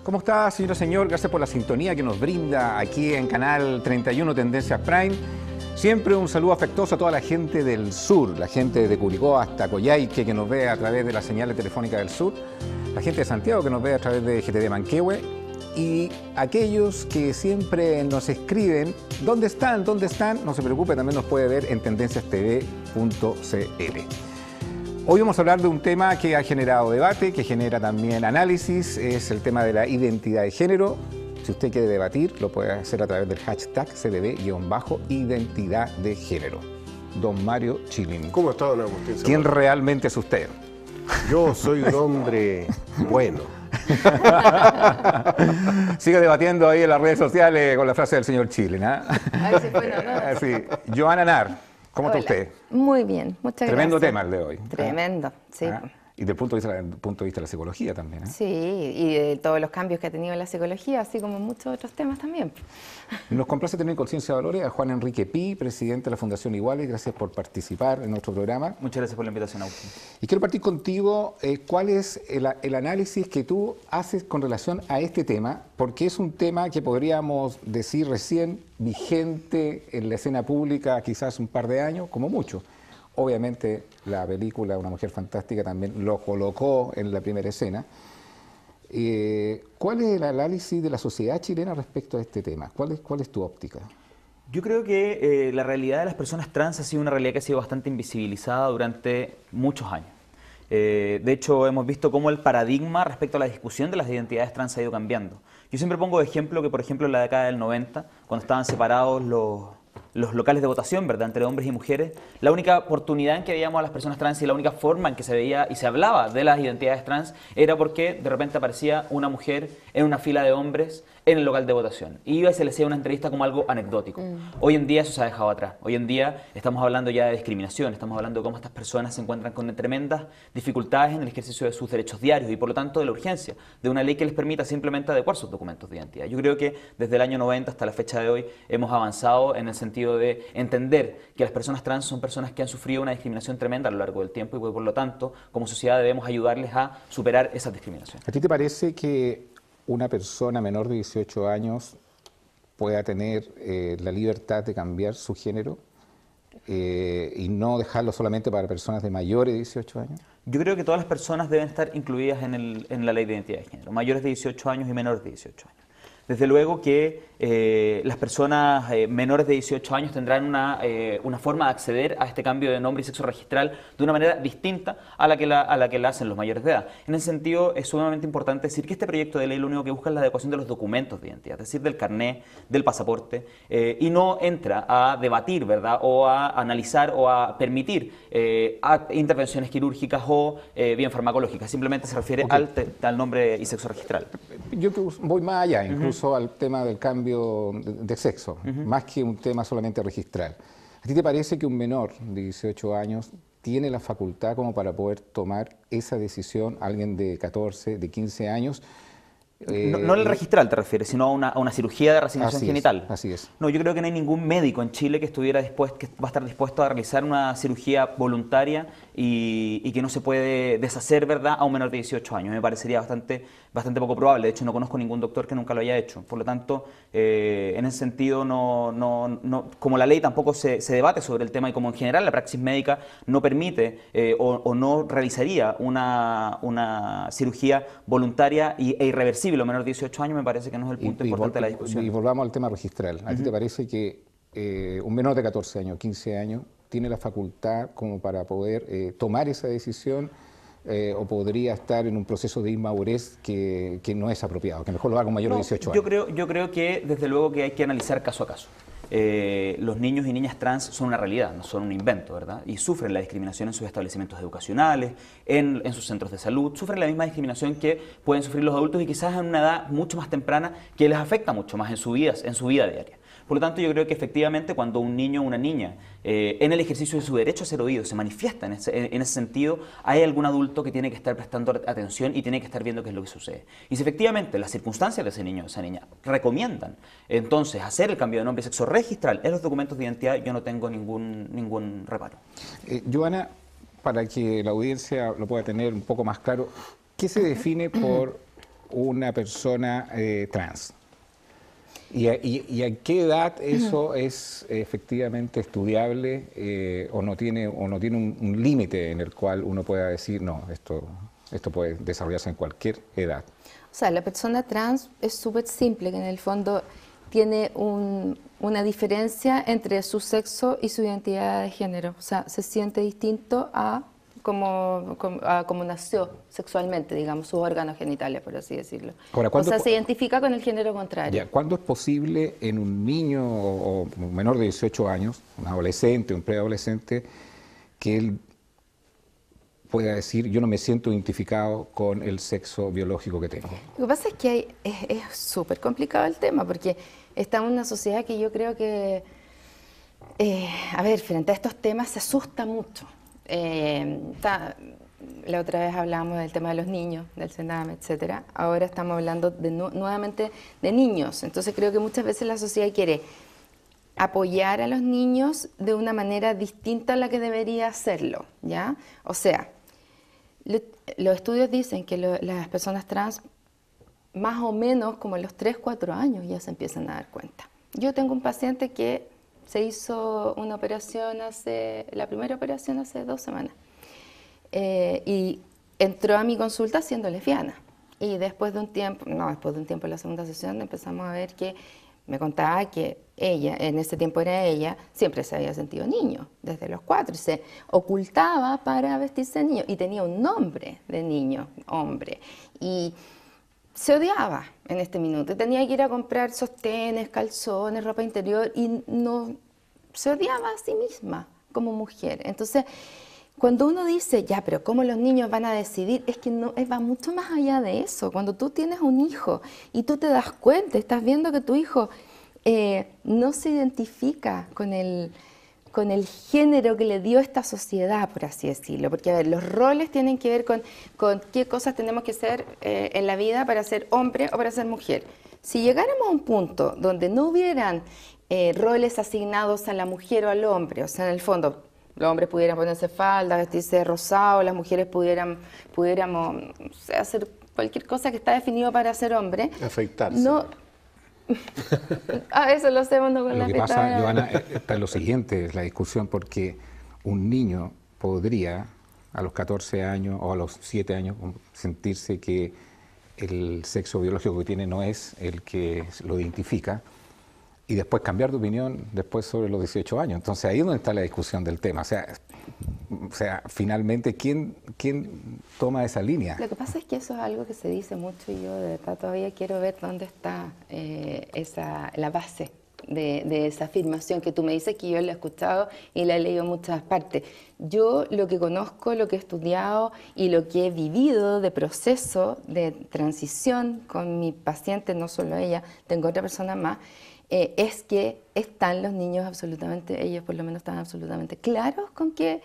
¿Cómo está, señora, señor? Gracias por la sintonía que nos brinda aquí en Canal 31 Tendencia Prime. Siempre un saludo afectuoso a toda la gente del sur, la gente de Curicó hasta Coyhaique que nos ve a través de las señales telefónicas del sur, la gente de Santiago que nos ve a través de GTD Manquehue y aquellos que siempre nos escriben, ¿dónde están? ¿Dónde están? No se preocupe, también nos puede ver en tendenciastv.cl. Hoy vamos a hablar de un tema que ha generado debate, que genera también análisis, es el tema de la identidad de género. Si usted quiere debatir, lo puede hacer a través del hashtag CDB-identidad de género. Don Mario Chilin. ¿Cómo está, don Agustín? ¿Quién realmente es usted? Yo soy un hombre bueno. Sigue debatiendo ahí en las redes sociales con la frase del señor Chilin, ¿eh? Ahí se fue, ¿no? Sí. Joana Nar, ¿cómo está usted? Muy bien, muchas Tremendo gracias. tema el de hoy. Tremendo, sí. Y desde el punto de vista de la psicología también, ¿eh? Sí, y de todos los cambios que ha tenido en la psicología, así como muchos otros temas también. Nos complace tener en Conciencia de Valores a Juan Enrique Pi, presidente de la Fundación Iguales. Gracias por participar en nuestro programa. Muchas gracias por la invitación, Agustín. Y quiero partir contigo, ¿cuál es el análisis que tú haces con relación a este tema? Porque es un tema que podríamos decir recién vigente en la escena pública quizás un par de años, como mucho. Obviamente la película Una Mujer Fantástica también lo colocó en la primera escena. ¿Cuál es el análisis de la sociedad chilena respecto a este tema? ¿Cuál es tu óptica? Yo creo que la realidad de las personas trans ha sido una realidad que ha sido bastante invisibilizada durante muchos años. De hecho, hemos visto cómo el paradigma respecto a la discusión de las identidades trans ha ido cambiando. Yo siempre pongo de ejemplo que, por ejemplo, en la década del 90, cuando estaban separados los locales de votación, ¿verdad?, entre hombres y mujeres, la única oportunidad en que veíamos a las personas trans y la única forma en que se veía y se hablaba de las identidades trans era porque de repente aparecía una mujer en una fila de hombres en el local de votación. Y iba y se le hacía una entrevista como algo anecdótico. Hoy en día eso se ha dejado atrás. Hoy en día estamos hablando ya de discriminación, estamos hablando de cómo estas personas se encuentran con tremendas dificultades en el ejercicio de sus derechos diarios y por lo tanto de la urgencia de una ley que les permita simplemente adecuar sus documentos de identidad. Yo creo que desde el año 90 hasta la fecha de hoy hemos avanzado en el sentido de entender que las personas trans son personas que han sufrido una discriminación tremenda a lo largo del tiempo y por lo tanto como sociedad debemos ayudarles a superar esa discriminación. ¿A ti te parece que una persona menor de 18 años pueda tener la libertad de cambiar su género y no dejarlo solamente para personas de mayores de 18 años? Yo creo que todas las personas deben estar incluidas en la ley de identidad de género, mayores de 18 años y menores de 18 años. Desde luego que las personas menores de 18 años tendrán una forma de acceder a este cambio de nombre y sexo registral de una manera distinta a la que la hacen los mayores de edad. En ese sentido, es sumamente importante decir que este proyecto de ley lo único que busca es la adecuación de los documentos de identidad, es decir, del carné, del pasaporte, y no entra a debatir, ¿verdad?, o a analizar o a permitir intervenciones quirúrgicas o bien farmacológicas. Simplemente se refiere al nombre y sexo registral. Yo voy más allá, incluso al tema del cambio de sexo, más que un tema solamente registral. ¿A ti te parece que un menor de 18 años tiene la facultad como para poder tomar esa decisión, alguien de 14, de 15 años? No el registral te refieres, sino a una cirugía de reasignación genital. Así es. No, yo creo que no hay ningún médico en Chile que va a estar dispuesto a realizar una cirugía voluntaria y que no se puede deshacer, ¿verdad?, a un menor de 18 años. Me parecería bastante poco probable. De hecho, no conozco ningún doctor que nunca lo haya hecho. Por lo tanto, en ese sentido, como la ley tampoco se debate sobre el tema y como en general la praxis médica no permite o no realizaría una cirugía voluntaria e irreversible a menor de 18 años, me parece que no es el punto importante de la discusión. Y volvamos al tema registral. ¿A ti te parece que un menor de 14 años, 15 años, tiene la facultad como para poder tomar esa decisión o podría estar en un proceso de inmadurez que no es apropiado, que mejor lo haga con mayor de 18 años? Yo creo que desde luego que hay que analizar caso a caso. Los niños y niñas trans son una realidad, no son un invento, ¿verdad? Y sufren la discriminación en sus establecimientos educacionales, en sus centros de salud, sufren la misma discriminación que pueden sufrir los adultos y quizás en una edad mucho más temprana que les afecta mucho más en su vida diaria. Por lo tanto, yo creo que efectivamente cuando un niño o una niña en el ejercicio de su derecho a ser oído se manifiesta en ese sentido, hay algún adulto que tiene que estar prestando atención y tiene que estar viendo qué es lo que sucede. Y si efectivamente las circunstancias de ese niño o esa niña recomiendan entonces hacer el cambio de nombre y sexo registral en los documentos de identidad, yo no tengo ningún reparo. Joana, para que la audiencia lo pueda tener un poco más claro, ¿qué se define por una persona trans? ¿Y a qué edad eso es efectivamente estudiable o no tiene un límite en el cual uno pueda decir, no, esto puede desarrollarse en cualquier edad? O sea, la persona trans es súper simple, que en el fondo tiene una diferencia entre su sexo y su identidad de género. O sea, se siente distinto a como nació sexualmente, digamos, sus órganos genitales, por así decirlo. Ahora, o sea, se identifica con el género contrario. Ya, ¿cuándo es posible en un niño o menor de 18 años, un adolescente, un preadolescente, que él pueda decir, yo no me siento identificado con el sexo biológico que tengo? Lo que pasa es que es súper complicado el tema, porque estamos en una sociedad que yo creo que, a ver, frente a estos temas se asusta mucho. La otra vez hablábamos del tema de los niños, del Sename, etcétera. Ahora estamos hablando nuevamente de niños. Entonces creo que muchas veces la sociedad quiere apoyar a los niños de una manera distinta a la que debería hacerlo, ¿ya? O sea, los estudios dicen que las personas trans más o menos como a los 3, 4 años ya se empiezan a dar cuenta. Yo tengo un paciente que se hizo una operación la primera operación hace 2 semanas y entró a mi consulta siendo lesbiana. Y después de un tiempo, en la segunda sesión empezamos a ver que me contaba que ella, en ese tiempo era ella, siempre se había sentido niño, desde los 4, y se ocultaba para vestirse de niño y tenía un nombre de niño, hombre. Y se odiaba en este minuto, tenía que ir a comprar sostenes, calzones, ropa interior y no se odiaba a sí misma como mujer. Entonces, cuando uno dice, ya, pero ¿cómo los niños van a decidir? Es que no, va mucho más allá de eso. Cuando tú tienes un hijo y tú te das cuenta, estás viendo que tu hijo no se identifica con el género que le dio esta sociedad, por así decirlo. Porque, a ver, los roles tienen que ver con qué cosas tenemos que ser en la vida para ser hombre o para ser mujer. Si llegáramos a un punto donde no hubieran roles asignados a la mujer o al hombre, o sea, en el fondo, los hombres pudieran ponerse falda, vestirse de rosado, las mujeres pudiéramos o sea, hacer cualquier cosa que está definido para ser hombre. Afeitarse. No, a eso lo hacemos no con Lo la que pasa, afeitada. Joana, está lo siguiente, es la discusión, porque un niño podría a los 14 años o a los 7 años sentirse que el sexo biológico que tiene no es el que lo identifica y después cambiar de opinión después sobre los 18 años. Entonces ahí es donde está la discusión del tema. O sea, finalmente, ¿quién toma esa línea? Lo que pasa es que eso es algo que se dice mucho y yo de verdad todavía quiero ver dónde está la base de esa afirmación que tú me dices, que yo la he escuchado y la he leído en muchas partes. Yo lo que conozco, lo que he estudiado y lo que he vivido de proceso de transición con mi paciente, no solo ella, tengo otra persona más, es que están los niños absolutamente, ellos por lo menos están absolutamente claros con que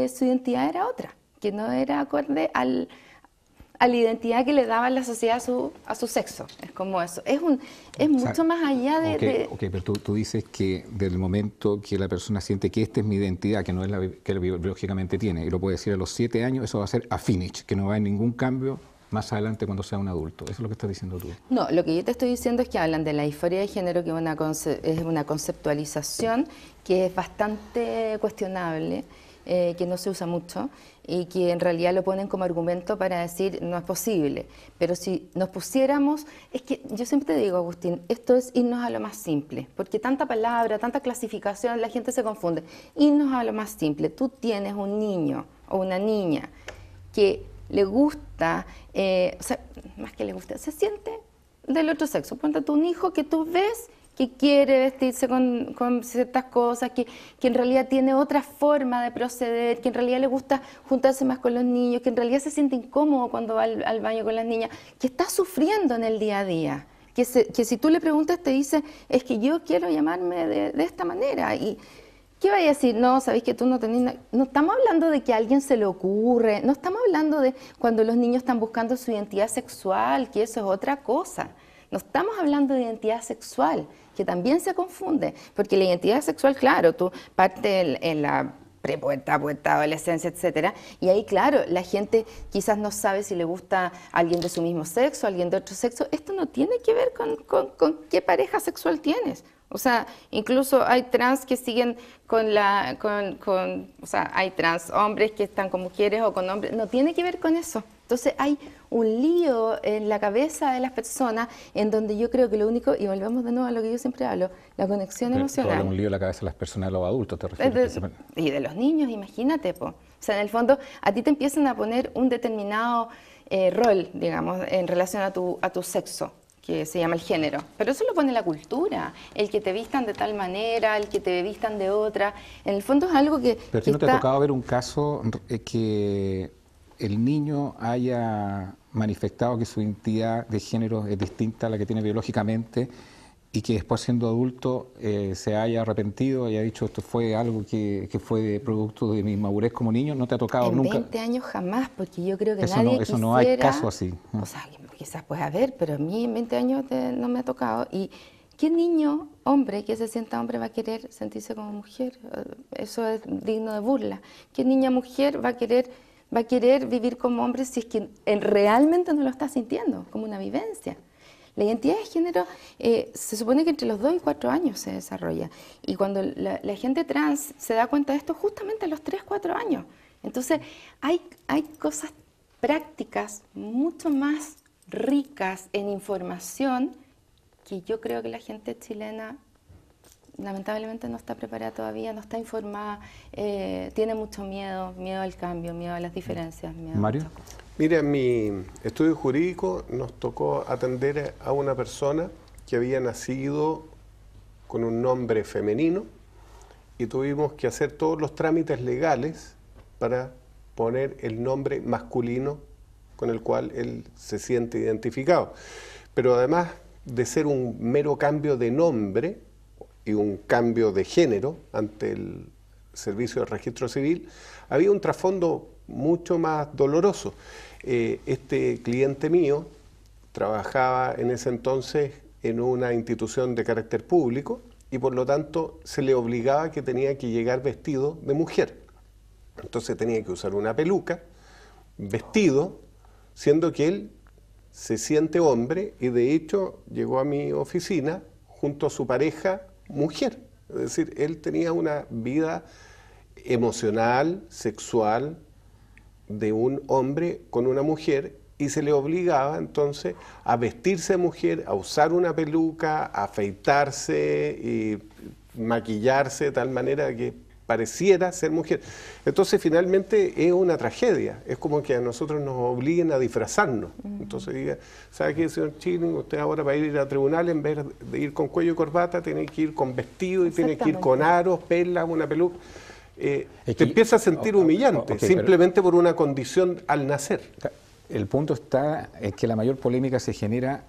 su identidad era otra, que no era acorde a la identidad que le daba la sociedad a su sexo. Es como eso. Es mucho más allá de... Ok, pero tú dices que del momento que la persona siente que esta es mi identidad, que no es la que biológicamente tiene, y lo puede decir a los 7 años, eso va a ser a finish, que no va a haber ningún cambio más adelante cuando sea un adulto. Eso es lo que estás diciendo tú. No, lo que yo te estoy diciendo es que hablan de la disforia de género, que es una conceptualización que es bastante cuestionable, que no se usa mucho y que en realidad lo ponen como argumento para decir no es posible. Pero si nos pusiéramos, es que yo siempre te digo, Agustín, esto es irnos a lo más simple, porque tanta palabra, tanta clasificación, la gente se confunde. Irnos a lo más simple. Tú tienes un niño o una niña que le gusta, o sea, más que le gusta, se siente del otro sexo. Ponte tú un hijo que tú ves que quiere vestirse con ciertas cosas, que en realidad tiene otra forma de proceder, que en realidad le gusta juntarse más con los niños, que en realidad se siente incómodo cuando va al baño con las niñas, que está sufriendo en el día a día, que si tú le preguntas te dice, es que yo quiero llamarme de esta manera. Y ¿qué vaya a decir? No, sabéis que tú no tenés... No estamos hablando de que a alguien se le ocurre, no estamos hablando de cuando los niños están buscando su identidad sexual, que eso es otra cosa. No estamos hablando de identidad sexual, que también se confunde, porque la identidad sexual, claro, tú parte en la prepubertad, pubertad, adolescencia, etcétera. Y ahí, claro, la gente quizás no sabe si le gusta alguien de su mismo sexo, alguien de otro sexo. Esto no tiene que ver con qué pareja sexual tienes. O sea, incluso hay trans que siguen o sea, hay trans hombres que están con mujeres o con hombres. No tiene que ver con eso. Entonces hay un lío en la cabeza de las personas en donde yo creo que lo único, y volvemos de nuevo a lo que yo siempre hablo, la conexión emocional. Un lío en la cabeza de las personas, de los adultos, ¿te refieres? Y de los niños, imagínate, po. O sea, en el fondo, a ti te empiezan a poner un determinado rol, digamos, en relación a tu sexo, que se llama el género. Pero eso lo pone la cultura, el que te vistan de tal manera, el que te vistan de otra. En el fondo es algo que... Pero ¿no te ha tocado ver un caso que el niño haya manifestado que su identidad de género es distinta a la que tiene biológicamente y que después siendo adulto se haya arrepentido, haya dicho esto fue algo que fue producto de mi madurez como niño? ¿No te ha tocado nunca? En 20 años jamás, porque yo creo que eso nadie no, eso quisiera... no hay caso así. O sea, quizás puede haber, pero a mí en 20 años no me ha tocado. ¿Y qué niño, hombre, que se sienta hombre va a querer sentirse como mujer? Eso es digno de burla. ¿Qué niña mujer va a querer vivir como hombre si es que realmente no lo está sintiendo, como una vivencia? La identidad de género se supone que entre los 2 y 4 años se desarrolla. Y cuando la gente trans se da cuenta de esto, justamente a los 3, 4 años. Entonces, hay cosas prácticas mucho más ricas en información que yo creo que la gente chilena lamentablemente no está preparada todavía, no está informada, tiene mucho miedo al cambio, miedo a las diferencias. Mario. Mira, en mi estudio jurídico nos tocó atender a una persona que había nacido con un nombre femenino y tuvimos que hacer todos los trámites legales para poner el nombre masculino con el cual él se siente identificado. Pero además de ser un mero cambio de nombre y un cambio de género ante el Servicio de Registro Civil, había un trasfondo mucho más doloroso. Este cliente mío trabajaba en ese entonces en una institución de carácter público y por lo tanto se le obligaba que tenía que llegar vestido de mujer. Entonces tenía que usar una peluca, vestido, siendo que él se siente hombre y de hecho llegó a mi oficina junto a su pareja mujer. Es decir, él tenía una vida emocional, sexual, de un hombre con una mujer y se le obligaba entonces a vestirse de mujer, a usar una peluca, a afeitarse y maquillarse de tal manera que pareciera ser mujer. Entonces finalmente es una tragedia, es como que a nosotros nos obliguen a disfrazarnos. Entonces diga, ¿sabe qué, señor Chilling? Usted ahora para ir a tribunal en vez de ir con cuello y corbata tiene que ir con vestido y tiene que ir con aros, perlas, una peluca. Te empieza a sentir humillante, simplemente por una condición al nacer. El punto está en que la mayor polémica se genera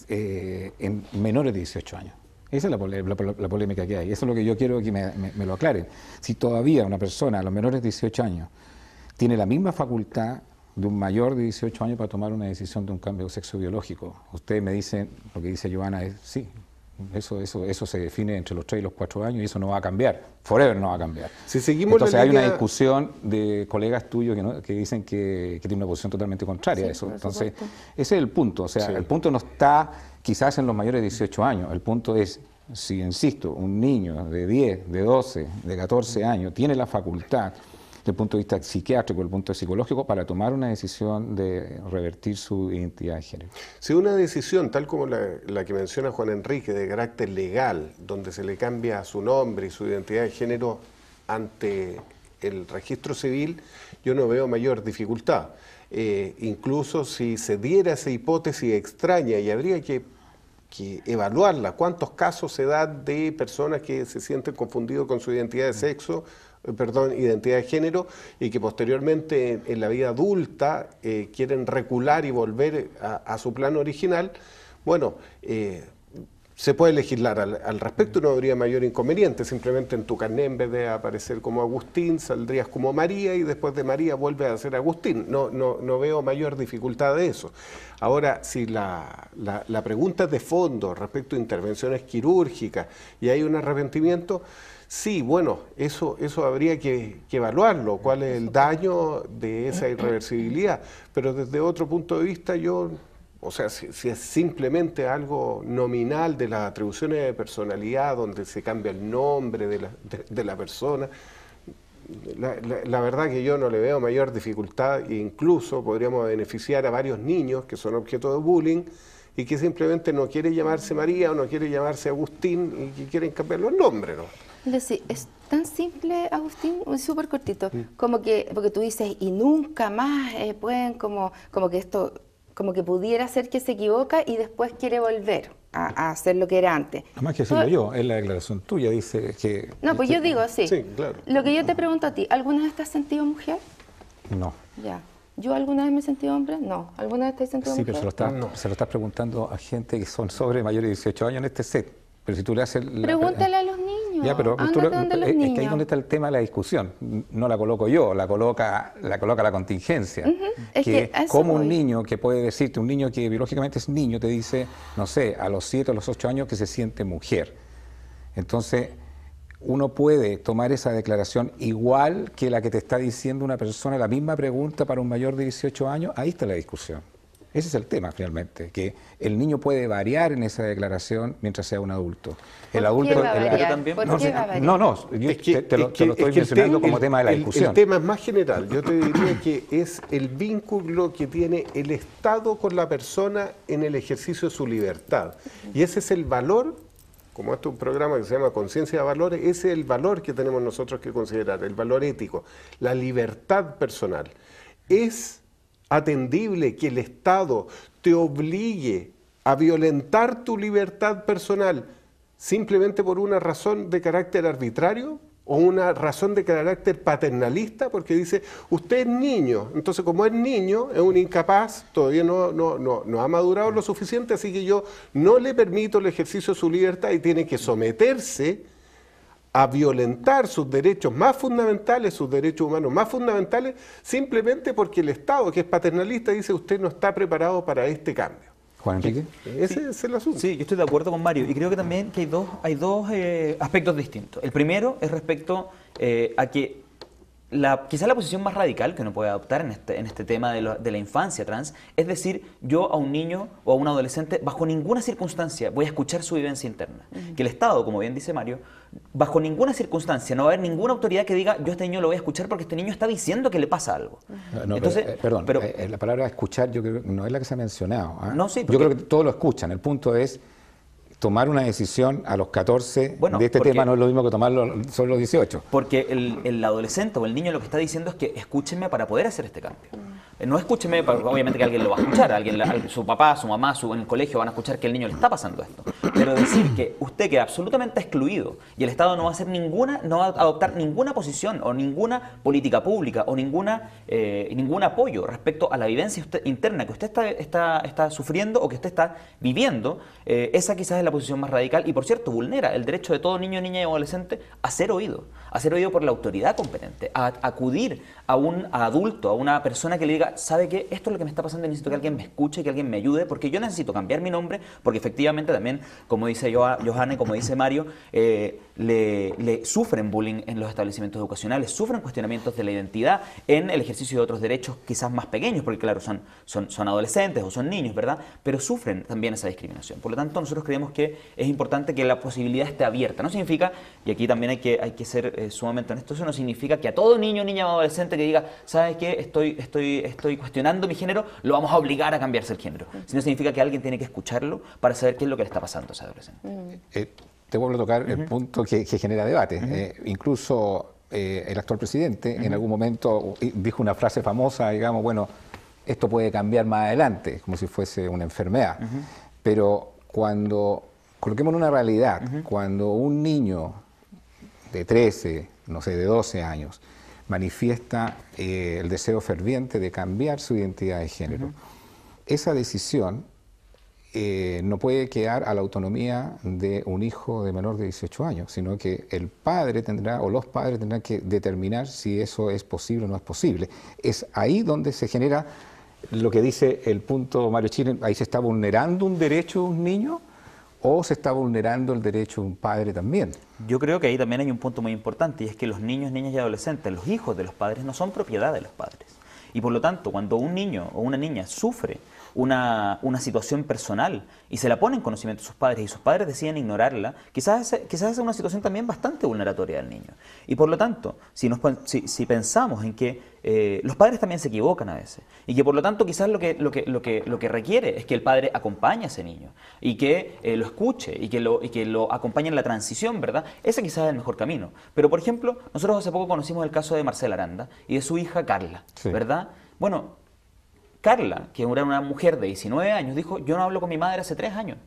en menores de 18 años. Esa es la polémica que hay. Eso es lo que yo quiero que me lo aclaren. Si todavía una persona a los menores de 18 años tiene la misma facultad de un mayor de 18 años para tomar una decisión de un cambio de sexo biológico, ustedes me dicen, lo que dice Giovanna es sí. Eso se define entre los 3 y los 4 años y eso no va a cambiar, forever no va a cambiar. Si seguimos entonces hay una discusión de colegas tuyos que dicen que tienen una posición totalmente contraria a eso. Entonces ese es el punto, o sea, el punto no está quizás en los mayores de 18 años, el punto es, si insisto, un niño de 10, de 12, de 14 años tiene la facultad desde el punto de vista psiquiátrico, desde el punto psicológico, para tomar una decisión de revertir su identidad de género. Si una decisión, tal como la que menciona Juan Enrique, de carácter legal, donde se le cambia su nombre y su identidad de género ante el registro civil, yo no veo mayor dificultad. Incluso si se diera esa hipótesis extraña y habría que evaluarla, cuántos casos se dan de personas que se sienten confundidos con su identidad de sexo, identidad de género, y que posteriormente en la vida adulta quieren recular y volver a su plano original. Bueno, se puede legislar al respecto, no habría mayor inconveniente. Simplemente en tu carnet, en vez de aparecer como Agustín, saldrías como María y después de María vuelves a ser Agustín. No veo mayor dificultad de eso. Ahora, si la pregunta es de fondo respecto a intervenciones quirúrgicas y hay un arrepentimiento, sí, bueno, eso habría que evaluarlo, cuál es el daño de esa irreversibilidad. Pero desde otro punto de vista o sea, si es simplemente algo nominal de las atribuciones de personalidad, donde se cambia el nombre de la persona, la verdad que yo no le veo mayor dificultad e incluso podríamos beneficiar a varios niños que son objeto de bullying y que simplemente no quieren llamarse María o no quieren llamarse Agustín y que quieren cambiar los nombres, ¿no? Sí, es tan simple, Agustín, súper cortito, como que, porque tú dices, y nunca más pueden, como que esto, como que pudiera ser que se equivoca y después quiere volver a hacer lo que era antes. No más que decirlo yo, es la declaración tuya, dice que... No, pues yo digo, sí. Sí, claro. Lo que yo te pregunto a ti, ¿alguna vez te has sentido mujer? No. Ya. ¿Yo alguna vez me he sentido hombre? No. ¿Alguna vez te has sentido Sí, mujer? pero se lo estás preguntando a gente que son sobre mayores de 18 años en este set. Pero si tú le haces... Pregúntale a los niños. Ya, pero Ándate donde los es niños. que ahí es donde está el tema de la discusión. No la coloco yo, la coloca la contingencia. Es que a eso como un voy. niño que puede decirte, un niño que biológicamente es niño, te dice, no sé, a los 7 o los 8 años que se siente mujer. Entonces, uno puede tomar esa declaración igual que la que te está diciendo una persona, la misma pregunta para un mayor de 18 años, ahí está la discusión. Ese es el tema, finalmente, que el niño puede variar en esa declaración mientras sea un adulto. El adulto ¿Por qué va a variar? también. ¿Por qué va a variar? No, yo te lo estoy mencionando como tema de la discusión. El tema es más general. Yo te diría que es el vínculo que tiene el Estado con la persona en el ejercicio de su libertad. Y ese es el valor, como este es un programa que se llama Conciencia de Valores, ese es el valor que tenemos nosotros que considerar, el valor ético, la libertad personal. Es atendible que el Estado te obligue a violentar tu libertad personal simplemente por una razón de carácter arbitrario o una razón de carácter paternalista, porque dice, usted es niño, entonces como es niño, es un incapaz, todavía no ha madurado lo suficiente, así que yo no le permito el ejercicio de su libertad y tiene que someterse a violentar sus derechos más fundamentales, sus derechos humanos más fundamentales, simplemente porque el Estado, que es paternalista, dice usted no está preparado para este cambio. Juan Enrique. Ese es el asunto. Sí, yo estoy de acuerdo con Mario y creo que también que hay dos aspectos distintos. El primero es respecto a que quizá la posición más radical que uno puede adoptar en este tema de la infancia trans es decir, yo a un niño o a un adolescente bajo ninguna circunstancia voy a escuchar su vivencia interna. Que el Estado, como bien dice Mario, bajo ninguna circunstancia no va a haber ninguna autoridad que diga yo a este niño lo voy a escuchar porque este niño está diciendo que le pasa algo. Entonces, pero la palabra escuchar yo creo que no es la que se ha mencionado. No, sí, yo creo que todos lo escuchan. El punto es tomar una decisión a los 14 de este tema no es lo mismo que tomarlo solo los 18. Porque el adolescente o el niño lo que está diciendo es que escúchenme para poder hacer este cambio. No escúcheme, obviamente que alguien lo va a escuchar, su papá, su mamá, en el colegio van a escuchar que el niño le está pasando esto. Pero decir que usted queda absolutamente excluido y el Estado no va a hacer no va a adoptar ninguna posición o ninguna política pública o ningún apoyo respecto a la vivencia interna que usted está sufriendo o que usted está viviendo, esa quizás es la posición más radical y, por cierto, vulnera el derecho de todo niño, niña y adolescente a ser oído por la autoridad competente, a acudir a un adulto, a una persona que le diga, ¿sabe qué? Esto es lo que me está pasando y necesito que alguien me escuche, que alguien me ayude, porque yo necesito cambiar mi nombre, porque efectivamente también, como dice Johanna y como dice Mario, le sufren bullying en los establecimientos educacionales, sufren cuestionamientos de la identidad en el ejercicio de otros derechos quizás más pequeños, porque claro, son adolescentes o son niños, ¿verdad? Pero sufren también esa discriminación. Por lo tanto, nosotros creemos que es importante que la posibilidad esté abierta. No significa, y aquí también hay que ser sumamente honestos, eso no significa que a todo niño, niña o adolescente que diga, ¿sabes qué? Estoy cuestionando mi género, lo vamos a obligar a cambiarse el género. Sino significa que alguien tiene que escucharlo para saber qué es lo que le está pasando a ese adolescente. Te vuelvo a tocar el punto que genera debate. Incluso el actual presidente en algún momento dijo una frase famosa, digamos, bueno, esto puede cambiar más adelante, como si fuese una enfermedad. Pero cuando, coloquemos una realidad, cuando un niño de 13, no sé, de 12 años, manifiesta el deseo ferviente de cambiar su identidad de género, esa decisión no puede quedar a la autonomía de un hijo de menor de 18 años, sino que el padre tendrá o los padres tendrán que determinar si eso es posible o no es posible. Es ahí donde se genera lo que dice el punto Mario Chile, ahí se está vulnerando un derecho de un niño o se está vulnerando el derecho de un padre también. Yo creo que ahí también hay un punto muy importante y es que los niños, niñas y adolescentes, los hijos de los padres no son propiedad de los padres. Y por lo tanto, cuando un niño o una niña sufre una situación personal y se la pone en conocimiento de sus padres y sus padres deciden ignorarla, quizás es una situación también bastante vulneratoria del niño. Y por lo tanto, si pensamos en que los padres también se equivocan a veces y que por lo tanto quizás lo que requiere es que el padre acompañe a ese niño y que lo escuche y que lo acompañe en la transición, ¿verdad? Ese quizás es el mejor camino. Pero por ejemplo, nosotros hace poco conocimos el caso de Marcela Aranda y de su hija Carla, Sí. ¿verdad? Bueno, Carla, que era una mujer de 19 años, dijo, yo no hablo con mi madre hace 3 años.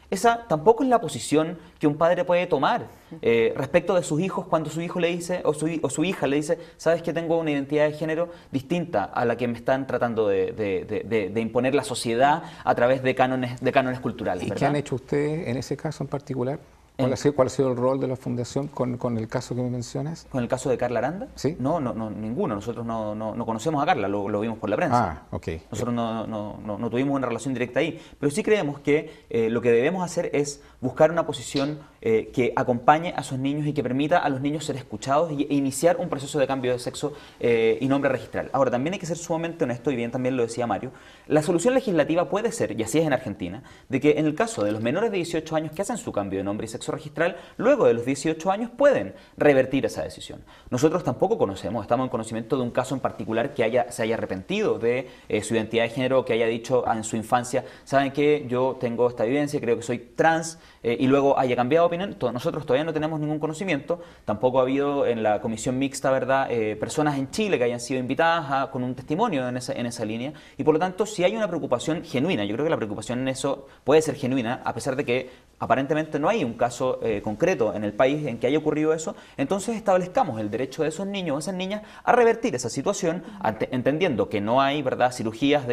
Esa tampoco es la posición que un padre puede tomar respecto de sus hijos cuando su hijo le dice, o su hija le dice, sabes que tengo una identidad de género distinta a la que me están tratando de imponer la sociedad a través de cánones culturales. ¿Y ¿verdad? qué han hecho ustedes en ese caso en particular? ¿Cuál ha sido el rol de la Fundación con el caso que me mencionas? ¿Con el caso de Carla Aranda? Sí. No, ninguno. Nosotros no conocemos a Carla, lo vimos por la prensa. Ah, ok. Nosotros no tuvimos una relación directa ahí, pero sí creemos que lo que debemos hacer es buscar una posición que acompañe a sus niños y que permita a los niños ser escuchados e iniciar un proceso de cambio de sexo y nombre registral. Ahora, también hay que ser sumamente honesto, y bien también lo decía Mario, la solución legislativa puede ser, y así es en Argentina, de que en el caso de los menores de 18 años que hacen su cambio de nombre y sexo registral, luego de los 18 años pueden revertir esa decisión. Nosotros tampoco conocemos, estamos en conocimiento de un caso en particular que se haya arrepentido de su identidad de género, que haya dicho en su infancia, ¿saben qué? Yo tengo esta vivencia, creo que soy trans, y luego haya cambiado de opinión. Nosotros todavía no tenemos ningún conocimiento, tampoco ha habido en la comisión mixta, ¿verdad?, personas en Chile que hayan sido invitadas con un testimonio en esa línea, y por lo tanto, si hay una preocupación genuina, yo creo que la preocupación en eso puede ser genuina, a pesar de que aparentemente no hay un caso concreto en el país en que haya ocurrido eso, entonces establezcamos el derecho de esos niños o esas niñas a revertir esa situación, entendiendo que no hay, ¿verdad?, cirugías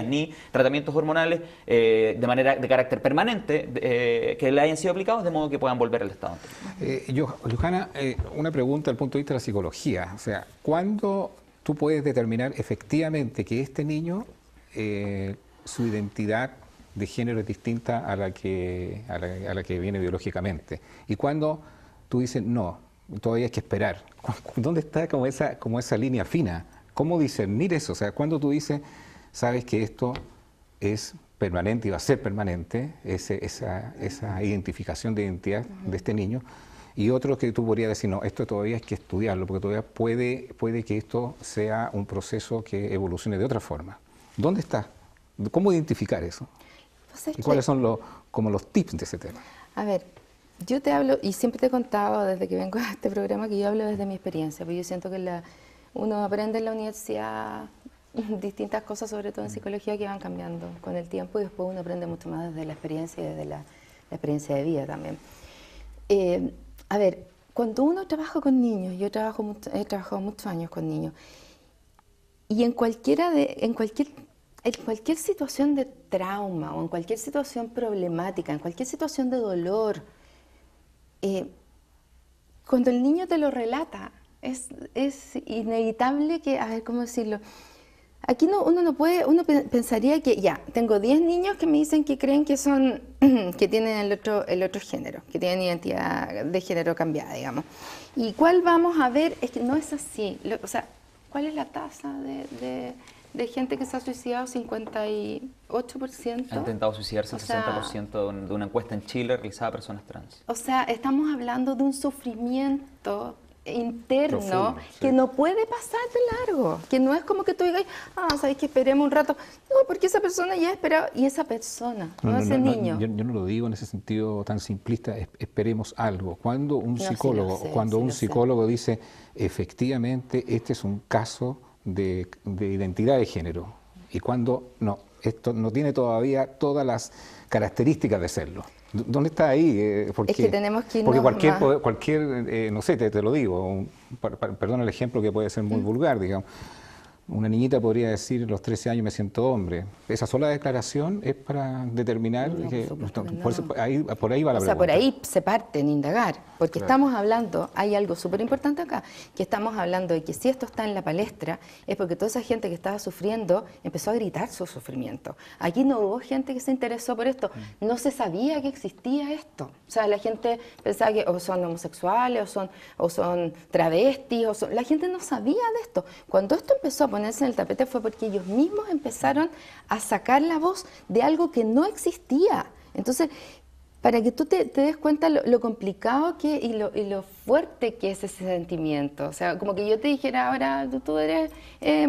ni tratamientos hormonales de carácter permanente que le hayan sido aplicados, de modo que puedan volver al estado anterior. Johanna, una pregunta desde el punto de vista de la psicología. O sea, ¿cuándo tú puedes determinar efectivamente que este niño, su identidad de género es distinta a la que viene biológicamente? Y cuando tú dices, no, todavía hay que esperar. ¿Dónde está como esa línea fina? ¿Cómo discernir eso? O sea, cuando tú dices, sabes que esto es permanente y va a ser permanente, esa identificación de identidad de este niño, y otro que tú podrías decir, no, esto todavía hay que estudiarlo, porque todavía puede que esto sea un proceso que evolucione de otra forma. ¿Dónde está? ¿Cómo identificar eso? Pues ¿Y cuáles son los tips de ese tema? A ver, yo te hablo, y siempre te he contado desde que vengo a este programa, que yo hablo desde mi experiencia, porque yo siento que uno aprende en la universidad distintas cosas, sobre todo en psicología, que van cambiando con el tiempo, y después uno aprende mucho más desde la experiencia y desde la experiencia de vida también. A ver, cuando uno trabaja con niños, he trabajado muchos años con niños, y en cualquier situación de trauma o en cualquier situación problemática, en cualquier situación de dolor, cuando el niño te lo relata, es inevitable que, a ver, ¿cómo decirlo? Aquí uno pensaría que ya, tengo 10 niños que me dicen que creen que tienen el otro género, que tienen identidad de género cambiada, digamos. ¿Y cuál vamos a ver? Es que no es así. O sea, ¿cuál es la tasa de gente que se ha suicidado? 58%. Ha intentado suicidarse el 60% de una encuesta en Chile realizada a personas trans. O sea, estamos hablando de un sufrimiento interno profundo, sí, que no puede pasar de largo, que no es como que tú digas, sabes que esperemos un rato, no, porque esa persona ya esperaba, y esa persona, ese niño. Yo no lo digo en ese sentido tan simplista, esperemos algo. Cuando un psicólogo dice, efectivamente, este es un caso de identidad de género, y cuando no, esto no tiene todavía todas las características de serlo. ¿Dónde está ahí? Es que tenemos que irnos porque cualquier no sé, te lo digo, perdón el ejemplo que puede ser muy vulgar, digamos. Una niñita podría decir a los 13 años me siento hombre. Esa sola declaración es para determinar No, que... por supuesto que no. Por ahí va la O sea, pregunta. por ahí se parte en indagar, porque Claro. estamos hablando, hay algo súper importante acá, que estamos hablando de que si esto está en la palestra, es porque toda esa gente que estaba sufriendo empezó a gritar su sufrimiento. Aquí no hubo gente que se interesó por esto, no se sabía que existía esto. O sea, la gente pensaba que o son homosexuales, o son travestis, la gente no sabía de esto. Cuando esto empezó a ponerse en el tapete fue porque ellos mismos empezaron a sacar la voz de algo que no existía. Entonces, para que tú te des cuenta lo complicado que y lo fuerte que es ese sentimiento. O sea, como que yo te dijera, ahora tú eres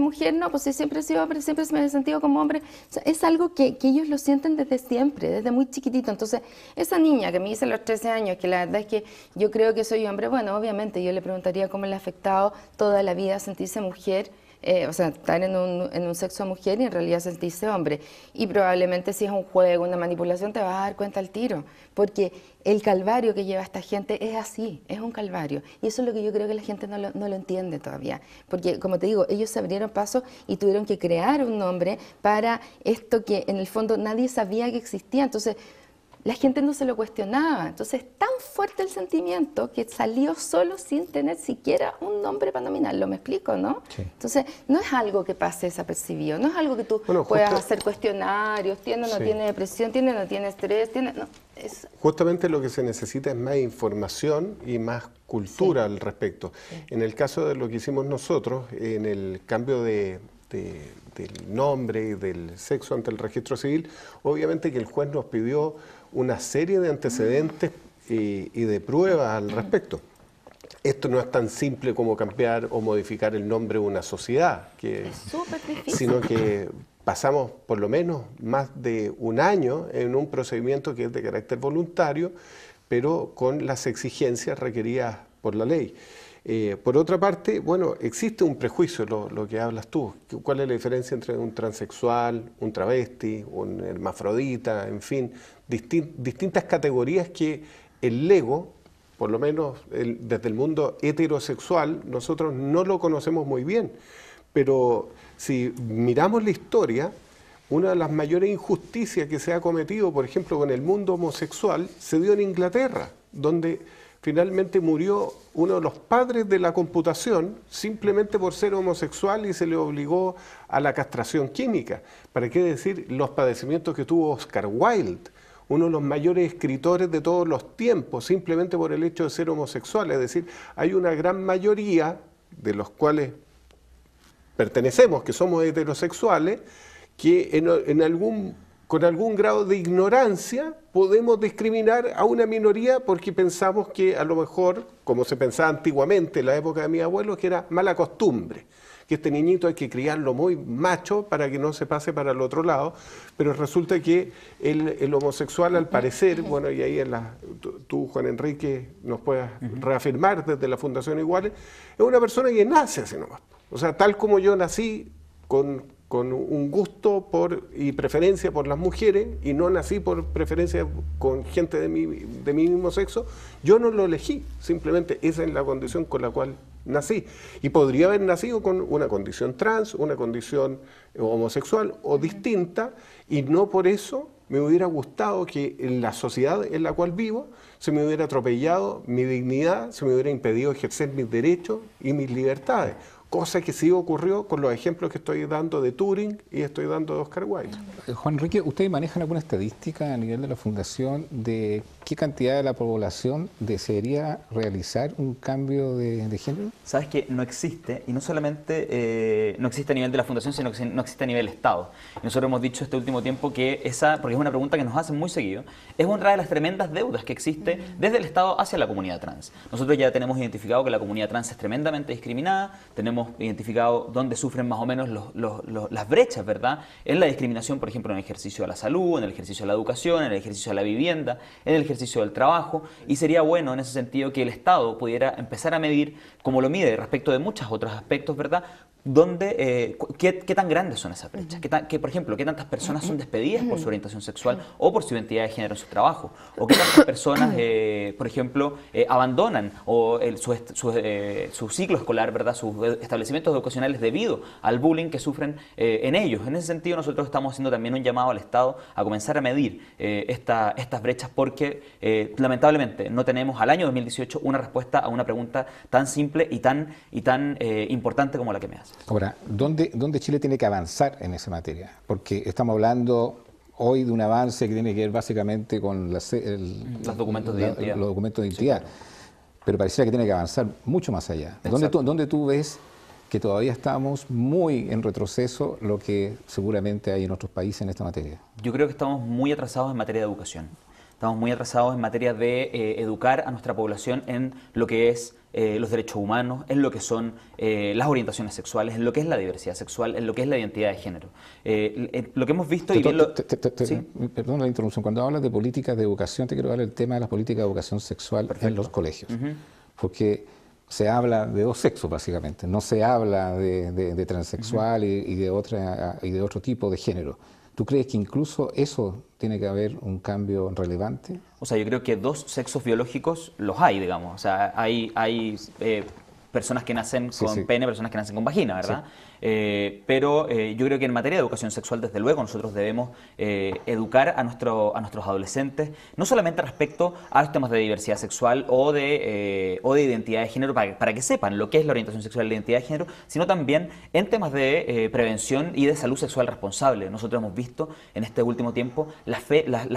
mujer, no, pues sí, siempre he sido hombre, siempre me he sentido como hombre. O sea, es algo que ellos lo sienten desde siempre, desde muy chiquitito. Entonces, esa niña que me dice a los 13 años, que la verdad es que yo creo que soy hombre, bueno, obviamente yo le preguntaría cómo le ha afectado toda la vida sentirse mujer. O sea, estar en un sexo mujer y en realidad sentirse hombre. Y probablemente si es un juego, una manipulación, te vas a dar cuenta al tiro. Porque el calvario que lleva esta gente es así, es un calvario. Y eso es lo que yo creo que la gente no lo entiende todavía. Porque, como te digo, ellos se abrieron paso y tuvieron que crear un nombre para esto que en el fondo nadie sabía que existía. Entonces, la gente no se lo cuestionaba. Entonces, es tan fuerte el sentimiento que salió solo sin tener siquiera un nombre para nominarlo. ¿Me explico, no? Sí. Entonces, no es algo que pase desapercibido, no es algo que tú Bueno, puedas justo- hacer cuestionarios, tiene o no Sí. tiene depresión, tiene o no tiene estrés, tiene... No, es, Justamente lo que se necesita es más información y más cultura al respecto. En el caso de lo que hicimos nosotros, en el cambio del nombre y del sexo ante el registro civil, obviamente que el juez nos pidió una serie de antecedentes y de pruebas al respecto. Esto no es tan simple como cambiar o modificar el nombre de una sociedad, es súper difícil. sino que pasamos por lo menos más de un año en un procedimiento que es de carácter voluntario, pero con las exigencias requeridas por la ley. Por otra parte, bueno, existe un prejuicio, lo que hablas tú. ¿Cuál es la diferencia entre un transexual, un travesti, un hermafrodita, en fin, distintas categorías que el ego, por lo menos desde el mundo heterosexual, nosotros no lo conocemos muy bien. Pero si miramos la historia, una de las mayores injusticias que se ha cometido, por ejemplo, con el mundo homosexual, se dio en Inglaterra, donde finalmente murió uno de los padres de la computación simplemente por ser homosexual y se le obligó a la castración química. ¿Para qué decir los padecimientos que tuvo Oscar Wilde, uno de los mayores escritores de todos los tiempos, simplemente por el hecho de ser homosexual? Es decir, hay una gran mayoría de los cuales pertenecemos, que somos heterosexuales, que con algún grado de ignorancia podemos discriminar a una minoría porque pensamos que a lo mejor, como se pensaba antiguamente en la época de mi abuelo, que era mala costumbre, que este niñito hay que criarlo muy macho para que no se pase para el otro lado, pero resulta que el homosexual, al parecer, bueno, y ahí tú, Juan Enrique, nos puedas reafirmar desde la Fundación Iguales, es una persona que nace así nomás. O sea, tal como yo nací con un gusto y preferencia por las mujeres y no nací por preferencia con gente de mi mismo sexo, yo no lo elegí, simplemente esa es la condición con la cual nací. Y podría haber nacido con una condición trans, una condición homosexual o distinta, y no por eso me hubiera gustado que en la sociedad en la cual vivo se me hubiera atropellado mi dignidad, se me hubiera impedido ejercer mis derechos y mis libertades. Cosa que sí ocurrió con los ejemplos que estoy dando de Turing y estoy dando de Oscar Wilde. Juan Enrique, ¿ustedes manejan alguna estadística a nivel de la Fundación de qué cantidad de la población desearía realizar un cambio de género? Sabes que no existe, y no solamente no existe a nivel de la Fundación, sino que no existe a nivel Estado. Y nosotros hemos dicho este último tiempo que porque es una pregunta que nos hacen muy seguido, es una de las tremendas deudas que existe desde el Estado hacia la comunidad trans. Nosotros ya tenemos identificado que la comunidad trans es tremendamente discriminada, tenemos identificado dónde sufren más o menos las brechas, ¿verdad? En la discriminación, por ejemplo, en el ejercicio de la salud, en el ejercicio de la educación, en el ejercicio de la vivienda, en el ejercicio del trabajo, y sería bueno en ese sentido que el Estado pudiera empezar a medir, como lo mide respecto de muchos otros aspectos, ¿verdad?, ¿qué tan grandes son esas brechas? Por ejemplo, ¿qué tantas personas son despedidas por su orientación sexual o por su identidad de género en su trabajo? ¿O qué tantas personas, por ejemplo, abandonan su ciclo escolar, ¿verdad? Sus establecimientos educacionales debido al bullying que sufren en ellos? En ese sentido, nosotros estamos haciendo también un llamado al Estado a comenzar a medir estas brechas porque, lamentablemente, no tenemos al año 2018 una respuesta a una pregunta tan simple y tan importante como la que me hace. Ahora, ¿dónde Chile tiene que avanzar en esa materia? Porque estamos hablando hoy de un avance que tiene que ver básicamente con los documentos de identidad, pero pareciera que tiene que avanzar mucho más allá. ¿Dónde tú ves que todavía estamos muy en retroceso, lo que seguramente hay en otros países en esta materia? Yo creo que estamos muy atrasados en materia de educación. Estamos muy atrasados en materia de educar a nuestra población en lo que es los derechos humanos, en lo que son las orientaciones sexuales, en lo que es la diversidad sexual, en lo que es la identidad de género. Lo que hemos visto... Perdón la interrupción. Cuando hablas de políticas de educación, te quiero dar el tema de las políticas de educación sexual en los colegios. Porque se habla de dos sexos, básicamente. No se habla de transexual y de otro tipo de género. ¿Tú crees que incluso eso tiene que haber un cambio relevante? O sea, yo creo que dos sexos biológicos los hay, digamos. O sea, hay personas que nacen con pene, personas que nacen con vagina, ¿verdad? Sí. Pero yo creo que en materia de educación sexual, desde luego, nosotros debemos educar a nuestros adolescentes, no solamente respecto a los temas de diversidad sexual o de identidad de género, para que sepan lo que es la orientación sexual y la identidad de género, sino también en temas de prevención y de salud sexual responsable. Nosotros hemos visto en este último tiempo las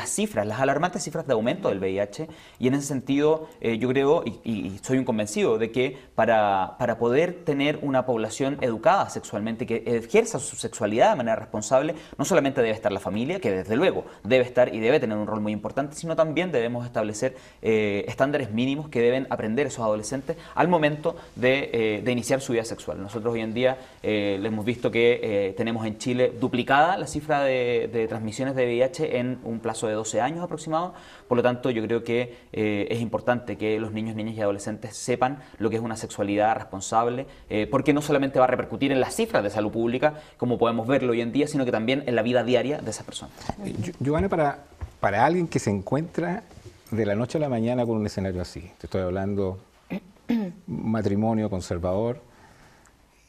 cifras, las alarmantes cifras de aumento del VIH, y en ese sentido yo creo, y soy un convencido, de que para poder tener una población educada sexualmente, que ejerza su sexualidad de manera responsable, no solamente debe estar la familia, que desde luego debe estar y debe tener un rol muy importante, sino también debemos establecer estándares mínimos que deben aprender esos adolescentes al momento de iniciar su vida sexual. Nosotros hoy en día hemos visto que tenemos en Chile duplicada la cifra de transmisiones de VIH en un plazo de 12 años aproximado. Por lo tanto, yo creo que es importante que los niños, niñas y adolescentes sepan lo que es una sexualidad responsable, porque no solamente va a repercutir en las cifras de salud pública, como podemos verlo hoy en día, sino que también en la vida diaria de esas personas. Joana, para alguien que se encuentra de la noche a la mañana con un escenario así, te estoy hablando matrimonio conservador,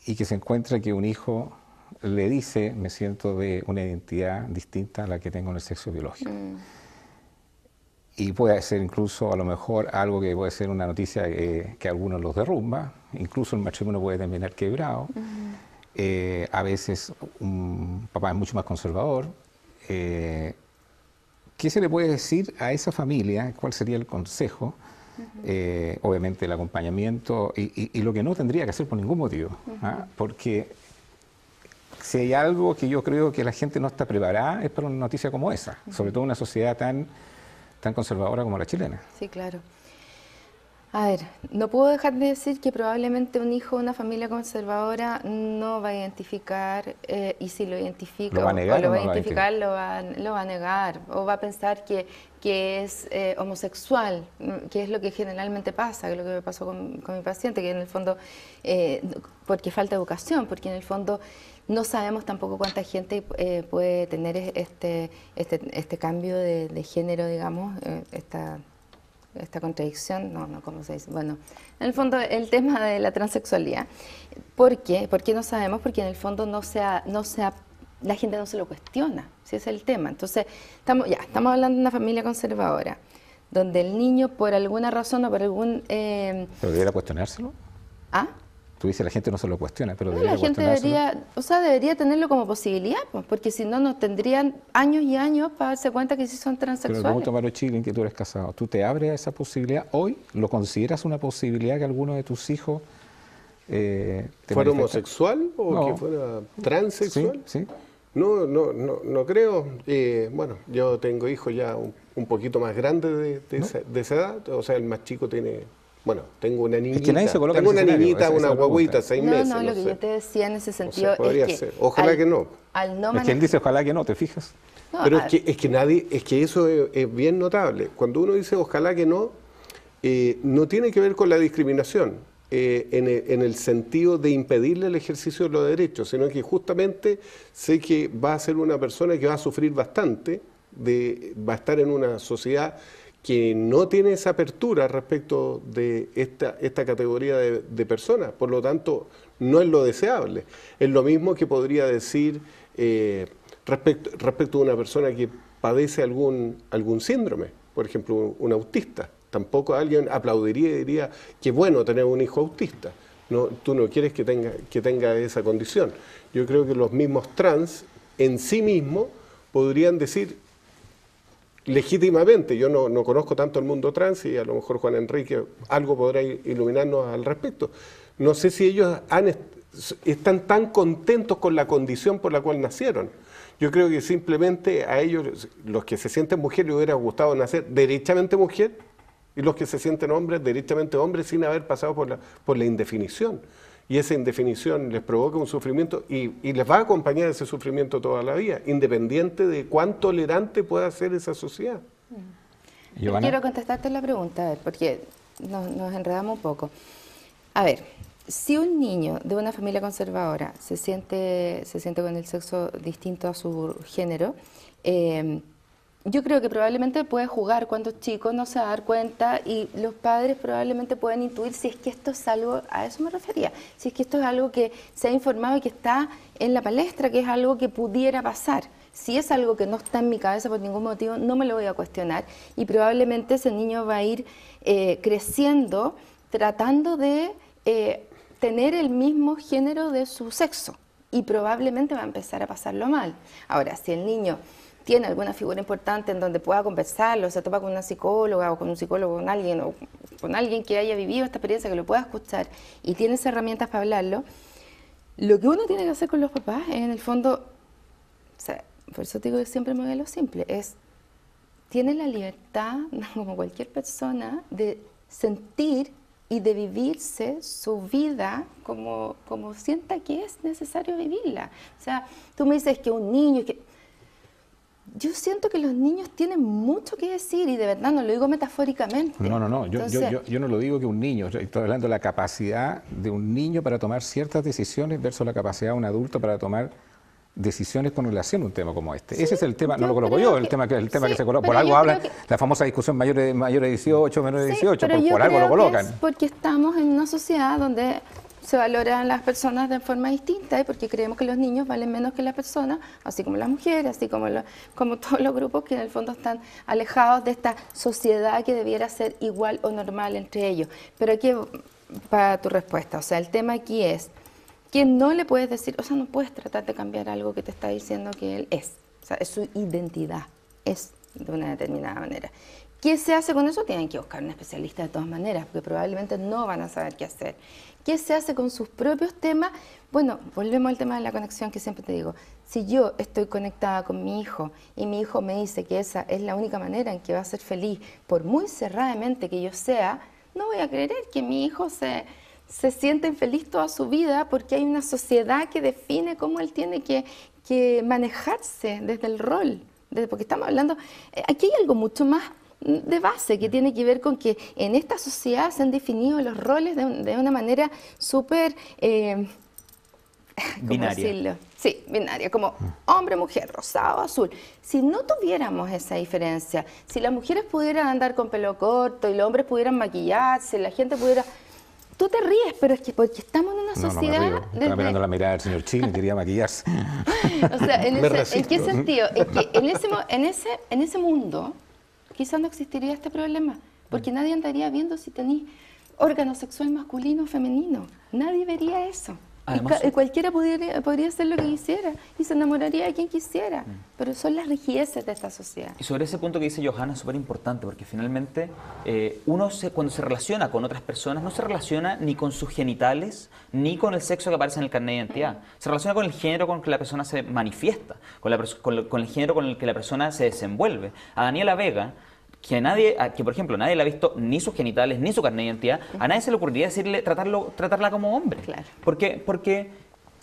y que se encuentra que un hijo le dice, me siento de una identidad distinta a la que tengo en el sexo biológico. Y puede ser incluso a lo mejor algo que puede ser una noticia que a algunos los derrumba, incluso el matrimonio puede terminar quebrado. A veces un papá es mucho más conservador. ¿Qué se le puede decir a esa familia? ¿Cuál sería el consejo? Obviamente el acompañamiento y lo que no tendría que hacer por ningún motivo. Porque si hay algo que yo creo que la gente no está preparada es para una noticia como esa, sobre todo una sociedad tan conservadora como la chilena. Sí, claro. A ver, no puedo dejar de decir que probablemente un hijo de una familia conservadora no va a identificar, y si lo identifica lo va a negar, lo va a negar, o va a pensar que es homosexual, que es lo que generalmente pasa, que es lo que me pasó con mi paciente, que en el fondo, porque falta educación, porque en el fondo no sabemos tampoco cuánta gente puede tener este cambio de género, digamos, esta contradicción, ¿cómo se dice? Bueno, en el fondo el tema de la transexualidad. ¿Por qué? ¿Por qué no sabemos? Porque en el fondo la gente no se lo cuestiona, ese es el tema. Entonces, estamos hablando de una familia conservadora, donde el niño por alguna razón o por algún... ¿Pero debería cuestionárselo? ¿Ah? Tú dices la gente no se lo cuestiona, pero no, debería cuestionárselo. La gente debería tenerlo como posibilidad, pues, porque si no, nos tendrían años y años para darse cuenta que sí son transexuales. Pero ¿cómo tomarlo Chile en que tú eres casado? ¿Tú te abres a esa posibilidad hoy? ¿Lo consideras una posibilidad que alguno de tus hijos fuera homosexual o que fuera transexual? Sí. No creo. Bueno, yo tengo hijos ya un poquito más grandes de esa edad, o sea, el más chico tiene... Bueno, tengo una niñita, es que nadie se coloca en ese escenario, una guaguita, 6 meses. No, lo que yo te decía en ese sentido podría ser. Ojalá que no. Es que él dice ojalá que no, ¿te fijas? No, pero es que eso es bien notable. Cuando uno dice ojalá que no, no tiene que ver con la discriminación. en el sentido de impedirle el ejercicio de los derechos, sino que justamente sé que va a ser una persona que va a sufrir bastante, va a estar en una sociedad que no tiene esa apertura respecto de esta categoría de personas, por lo tanto no es lo deseable. Es lo mismo que podría decir respecto a una persona que padece algún síndrome, por ejemplo un autista. Tampoco alguien aplaudiría y diría que bueno tener un hijo autista. No, tú no quieres que tenga esa condición. Yo creo que los mismos trans en sí mismos podrían decir legítimamente, yo no conozco tanto el mundo trans y a lo mejor Juan Enrique algo podrá iluminarnos al respecto. No sé si ellos están tan contentos con la condición por la cual nacieron. Yo creo que simplemente a ellos, los que se sienten mujer, les hubiera gustado nacer derechamente mujer, y los que se sienten hombres, derechamente hombres, sin haber pasado por la indefinición. Y esa indefinición les provoca un sufrimiento y les va a acompañar ese sufrimiento toda la vida, independiente de cuán tolerante pueda ser esa sociedad. Quiero contestarte la pregunta, a ver, porque nos enredamos un poco. A ver, si un niño de una familia conservadora se siente con el sexo distinto a su género, yo creo que probablemente puede jugar cuando es chico, no se va a dar cuenta y los padres probablemente pueden intuir si es que esto es algo, a eso me refería, si es que esto es algo que se ha informado y que está en la palestra, que es algo que pudiera pasar. Si es algo que no está en mi cabeza por ningún motivo, no me lo voy a cuestionar y probablemente ese niño va a ir creciendo tratando de tener el mismo género de su sexo y probablemente va a empezar a pasarlo mal. Ahora, si el niño tiene alguna figura importante en donde pueda conversarlo, se topa con una psicóloga o con un psicólogo, o con alguien que haya vivido esta experiencia, que lo pueda escuchar y tiene esas herramientas para hablarlo, lo que uno tiene que hacer con los papás es, en el fondo, o sea, por eso te digo que siempre modelo simple, tiene la libertad, como cualquier persona, de sentir y de vivirse su vida como sienta que es necesario vivirla. O sea, tú me dices que un niño... Yo siento que los niños tienen mucho que decir y de verdad no lo digo metafóricamente. No. Yo no lo digo que un niño. Estoy hablando de la capacidad de un niño para tomar ciertas decisiones versus la capacidad de un adulto para tomar decisiones con relación a un tema como este. Sí, ese es el tema, no lo coloco yo, el tema que se coloca. Por algo hablan, la famosa discusión mayores de 18, menores de 18, por algo lo colocan. Es porque estamos en una sociedad donde se valoran las personas de forma distinta y porque creemos que los niños valen menos que las personas, así como las mujeres, así como todos los grupos que en el fondo están alejados de esta sociedad que debiera ser igual o normal entre ellos. Pero aquí, para tu respuesta, o sea, el tema aquí es que no le puedes decir, o sea, no puedes tratar de cambiar algo que te está diciendo que él es. O sea, es su identidad, es de una determinada manera. ¿Qué se hace con eso? Tienen que buscar un especialista de todas maneras, porque probablemente no van a saber qué hacer. ¿Qué se hace con sus propios temas? Bueno, volvemos al tema de la conexión que siempre te digo. Si yo estoy conectada con mi hijo y mi hijo me dice que esa es la única manera en que va a ser feliz, por muy cerradamente que yo sea, no voy a creer que mi hijo se sienta infeliz toda su vida porque hay una sociedad que define cómo él tiene que manejarse desde el rol. Porque estamos hablando, aquí hay algo mucho más de base que tiene que ver con que en esta sociedad se han definido los roles de una manera súper binaria. Sí, binaria, como hombre, mujer, rosado, azul. Si no tuviéramos esa diferencia, si las mujeres pudieran andar con pelo corto y los hombres pudieran maquillarse, la gente pudiera... Tú te ríes, pero es que porque estamos en una sociedad... No me río. Estaba mirando la mirada del señor Chile y quería maquillarse. O sea, ¿en qué sentido? Es que en ese mundo quizás no existiría este problema, porque nadie andaría viendo si tenés órgano sexual masculino o femenino. Nadie vería eso. Además, y cualquiera podría hacer lo que quisiera y se enamoraría de quien quisiera, pero son las rigideces de esta sociedad. Y sobre ese punto que dice Johanna es súper importante, porque finalmente cuando se relaciona con otras personas no se relaciona ni con sus genitales ni con el sexo que aparece en el carnet de identidad. Se relaciona con el género con el que la persona se manifiesta, con el género con el que la persona se desenvuelve. A Daniela Vega, que por ejemplo nadie le ha visto ni sus genitales ni su carnet de identidad, a nadie se le ocurriría decirle tratarla como hombre. Claro. Porque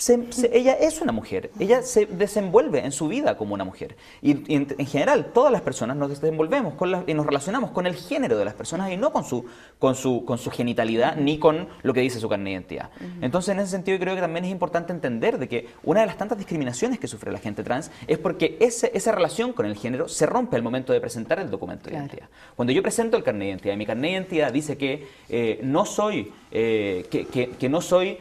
ella es una mujer, ella se desenvuelve en su vida como una mujer. Y en general, todas las personas nos desenvolvemos y nos relacionamos con el género de las personas y no con su genitalidad ni con lo que dice su carnet de identidad. Entonces, en ese sentido, creo que también es importante entender de que una de las tantas discriminaciones que sufre la gente trans es porque esa relación con el género se rompe al momento de presentar el documento de identidad. Cuando yo presento el carnet de identidad, mi carnet de identidad dice que no soy, no soy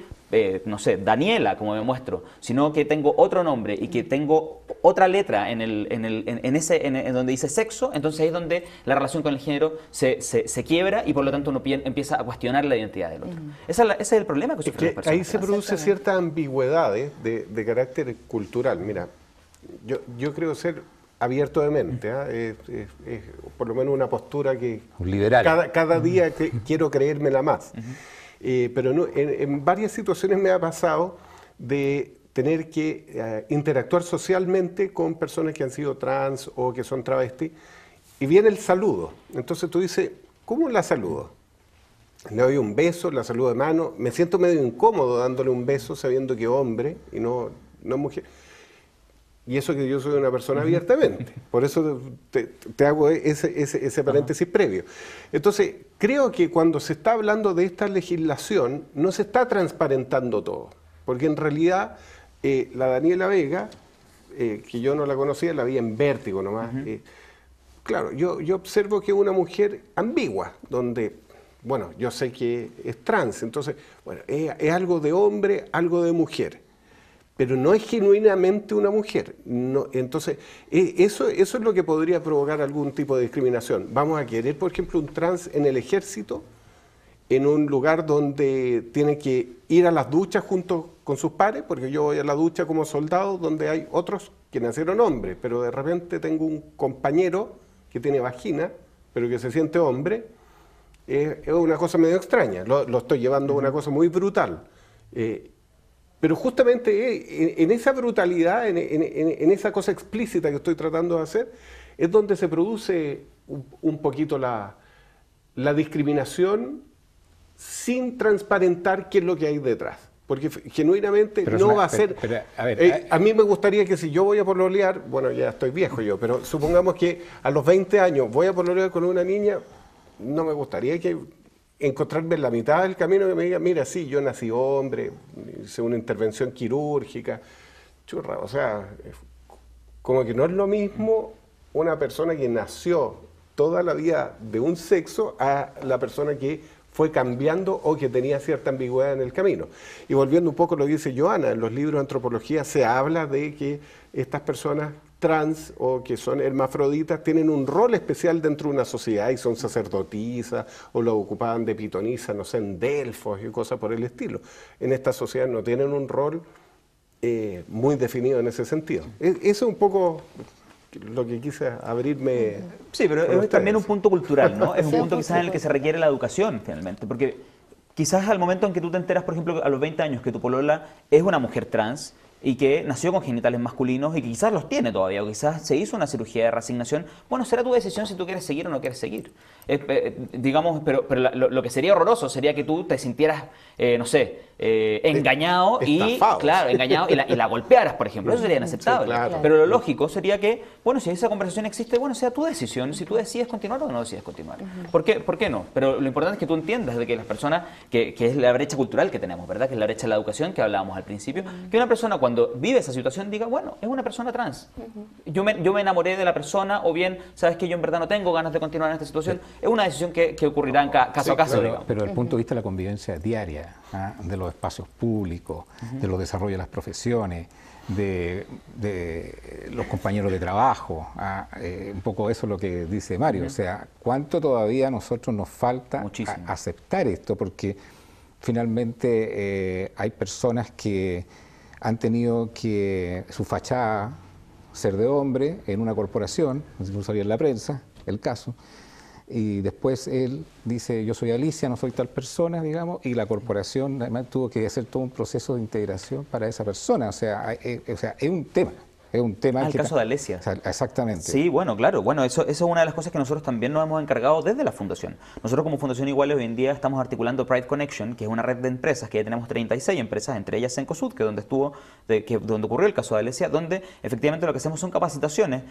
no sé, Daniela, como me muestro, sino que tengo otro nombre y que tengo otra letra en donde dice sexo, entonces ahí es donde la relación con el género se quiebra y por lo tanto uno empieza a cuestionar la identidad del otro. Ese es el problema que sufren las personas. Ahí se produce cierta ambigüedad de carácter cultural. Mira, yo creo ser abierto de mente, es por lo menos una postura que un liberal. Cada día quiero creérmela más. Pero no, en varias situaciones me ha pasado de tener que interactuar socialmente con personas que han sido trans o que son travestis, y viene el saludo. Entonces tú dices, ¿cómo la saludo? Le doy un beso, la saludo de mano, me siento medio incómodo dándole un beso sabiendo que es hombre y no mujer. Y eso que yo soy una persona abiertamente. Por eso te hago ese paréntesis previo. Entonces, creo que cuando se está hablando de esta legislación, no se está transparentando todo. Porque en realidad, la Daniela Vega, que yo no la conocía, la vi en Vértigo nomás. Claro, yo observo que es una mujer ambigua, donde, bueno, yo sé que es trans. Entonces, bueno, es algo de hombre, algo de mujer. Pero no es genuinamente una mujer. No, entonces, eso es lo que podría provocar algún tipo de discriminación. Vamos a querer, por ejemplo, un trans en el ejército, en un lugar donde tiene que ir a las duchas junto con sus pares, porque yo voy a la ducha como soldado, donde hay otros que nacieron hombres, pero de repente tengo un compañero que tiene vagina, pero que se siente hombre. Es una cosa medio extraña. Lo estoy llevando a una cosa muy brutal. Pero justamente en esa brutalidad, en esa cosa explícita que estoy tratando de hacer, es donde se produce un poquito la discriminación sin transparentar qué es lo que hay detrás. Porque genuinamente no va a ser... a mí me gustaría que si yo voy a pololear, bueno, ya estoy viejo yo, pero supongamos que a los 20 años voy a pololear con una niña, no me gustaría que encontrarme en la mitad del camino que me diga, mira, sí, yo nací hombre, hice una intervención quirúrgica, churra, o sea, como que no es lo mismo una persona que nació toda la vida de un sexo a la persona que fue cambiando o que tenía cierta ambigüedad en el camino. Y volviendo un poco a lo que dice Joana, en los libros de antropología se habla de que estas personas trans o que son hermafroditas tienen un rol especial dentro de una sociedad y son sacerdotisas o lo ocupaban de pitonisa, no sé, en Delfos y cosas por el estilo. En esta sociedad no tienen un rol muy definido en ese sentido. Eso es un poco lo que quise abrirme. Sí, pero es también un punto cultural, ¿no? Es un punto quizás en el que se requiere la educación finalmente, porque quizás al momento en que tú te enteras, por ejemplo, a los 20 años que tu polola es una mujer trans, y que nació con genitales masculinos y que quizás los tiene todavía, o quizás se hizo una cirugía de reasignación, bueno, será tu decisión si tú quieres seguir o no quieres seguir. Digamos, pero lo que sería horroroso sería que tú te sintieras, no sé, engañado engañado y la golpearas, por ejemplo. Eso sería inaceptable. Sí, claro. Pero lo lógico sería que, bueno, si esa conversación existe, bueno, sea tu decisión, si tú decides continuar o no decides continuar. ¿Por qué no? Pero lo importante es que tú entiendas de que las personas, que es la brecha cultural que tenemos, ¿verdad? Que es la brecha de la educación que hablábamos al principio, que una persona cuando vive esa situación diga, bueno, es una persona trans. Yo me enamoré de la persona, o bien, sabes que yo en verdad no tengo ganas de continuar en esta situación. Es una decisión que ocurrirá en caso a caso. Pero desde el punto de vista de la convivencia diaria, de los espacios públicos, de los desarrollos de las profesiones, de los compañeros de trabajo, un poco eso es lo que dice Mario. O sea, ¿cuánto todavía a nosotros nos falta aceptar esto? Porque finalmente hay personas que han tenido que su fachada ser de hombre en una corporación, no salía en la prensa el caso, y después él dice, yo soy Alicia, no soy tal persona, digamos, y la corporación además tuvo que hacer todo un proceso de integración para esa persona, o sea, es un tema. Es un tema el caso de Alesia. Exactamente. Sí, bueno, claro. Bueno, eso es una de las cosas que nosotros también nos hemos encargado desde la Fundación. Nosotros como Fundación Iguales hoy en día estamos articulando Pride Connection, que es una red de empresas, que ya tenemos 36 empresas, entre ellas Cencosud, que es donde ocurrió el caso de Alesia, donde efectivamente lo que hacemos son capacitaciones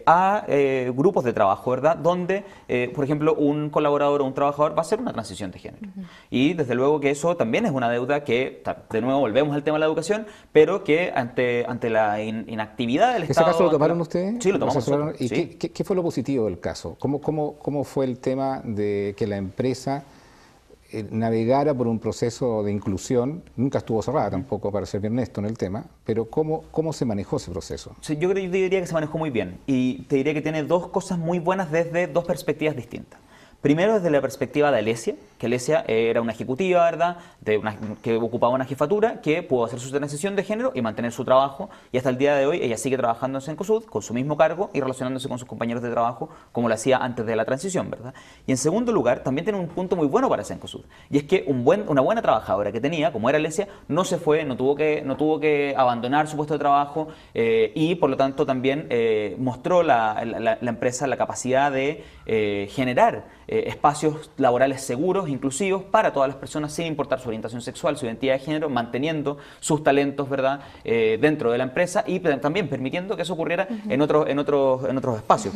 a grupos de trabajo, ¿verdad? Donde, por ejemplo, un colaborador o un trabajador va a hacer una transición de género. Y desde luego que eso también es una deuda que, de nuevo, volvemos al tema de la educación, pero que ante la inactividad del Estado... ¿Ese caso lo tomaron ustedes? Sí, lo tomamos nosotros. ¿Y sí. qué fue lo positivo del caso? ¿Cómo fue el tema de que la empresa navegara por un proceso de inclusión? Nunca estuvo cerrada tampoco, para ser bien honesto en el tema, pero ¿cómo se manejó ese proceso? Sí, yo diría que se manejó muy bien y te diría que tiene dos cosas muy buenas desde dos perspectivas distintas. Primero, desde la perspectiva de Alesia, que Alesia era una ejecutiva, ¿verdad?, que ocupaba una jefatura, que pudo hacer su transición de género y mantener su trabajo, y hasta el día de hoy ella sigue trabajando en Cencosud con su mismo cargo y relacionándose con sus compañeros de trabajo como lo hacía antes de la transición, ¿verdad? Y en segundo lugar, también tiene un punto muy bueno para Cencosud, y es que una buena trabajadora que tenía, como era Alesia, no se fue, no tuvo que abandonar su puesto de trabajo, y por lo tanto también mostró la empresa la capacidad de generar espacios laborales seguros, inclusivos para todas las personas sin importar su orientación sexual, su identidad de género, manteniendo sus talentos, ¿verdad?, dentro de la empresa y también permitiendo que eso ocurriera en otros espacios.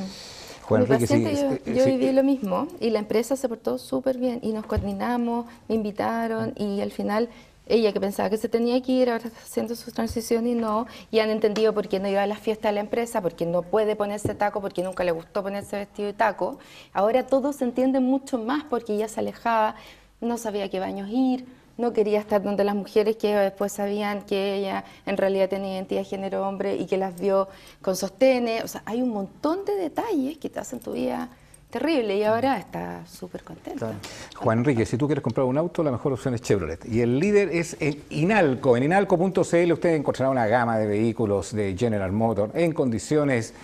Juan Mi Enrique, paciente, yo viví lo mismo y la empresa se portó súper bien y nos coordinamos, me invitaron y al final ella que pensaba que se tenía que ir, ahora está haciendo su transición y han entendido por qué no iba a las fiestas de la empresa, porque no puede ponerse taco, porque nunca le gustó ponerse vestido de taco. Ahora todos se entienden mucho más porque ella se alejaba, no sabía a qué baños ir, no quería estar donde las mujeres que después sabían que ella en realidad tenía identidad de género hombre y que las vio con sostenes. O sea, hay un montón de detalles que te hacen tu vida terrible y ahora está súper contenta. Juan Enrique, si tú quieres comprar un auto, la mejor opción es Chevrolet. Y el líder es en Inalco. En inalco.cl usted encontrará una gama de vehículos de General Motors en condiciones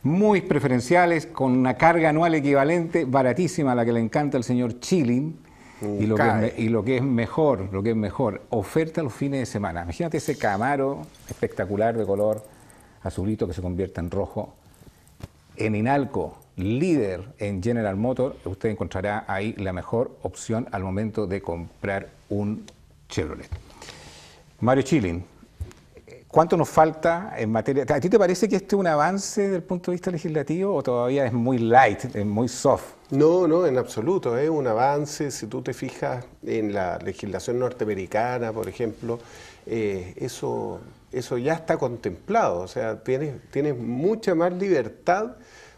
muy preferenciales, con una carga anual equivalente, baratísima, a la que le encanta al señor Chilling. Y lo que es mejor, oferta los fines de semana. Imagínate ese Camaro espectacular de color azulito que se convierte en rojo. En Inalco, líder en General Motors, usted encontrará ahí la mejor opción al momento de comprar un Chevrolet. Mario Chilling, ¿cuánto nos falta en materia? ¿A ti te parece que este es un avance desde el punto de vista legislativo o todavía es muy light, es muy soft? No, en absoluto, es un avance. Si tú te fijas en la legislación norteamericana, por ejemplo, eso ya está contemplado, o sea, tienes mucha más libertad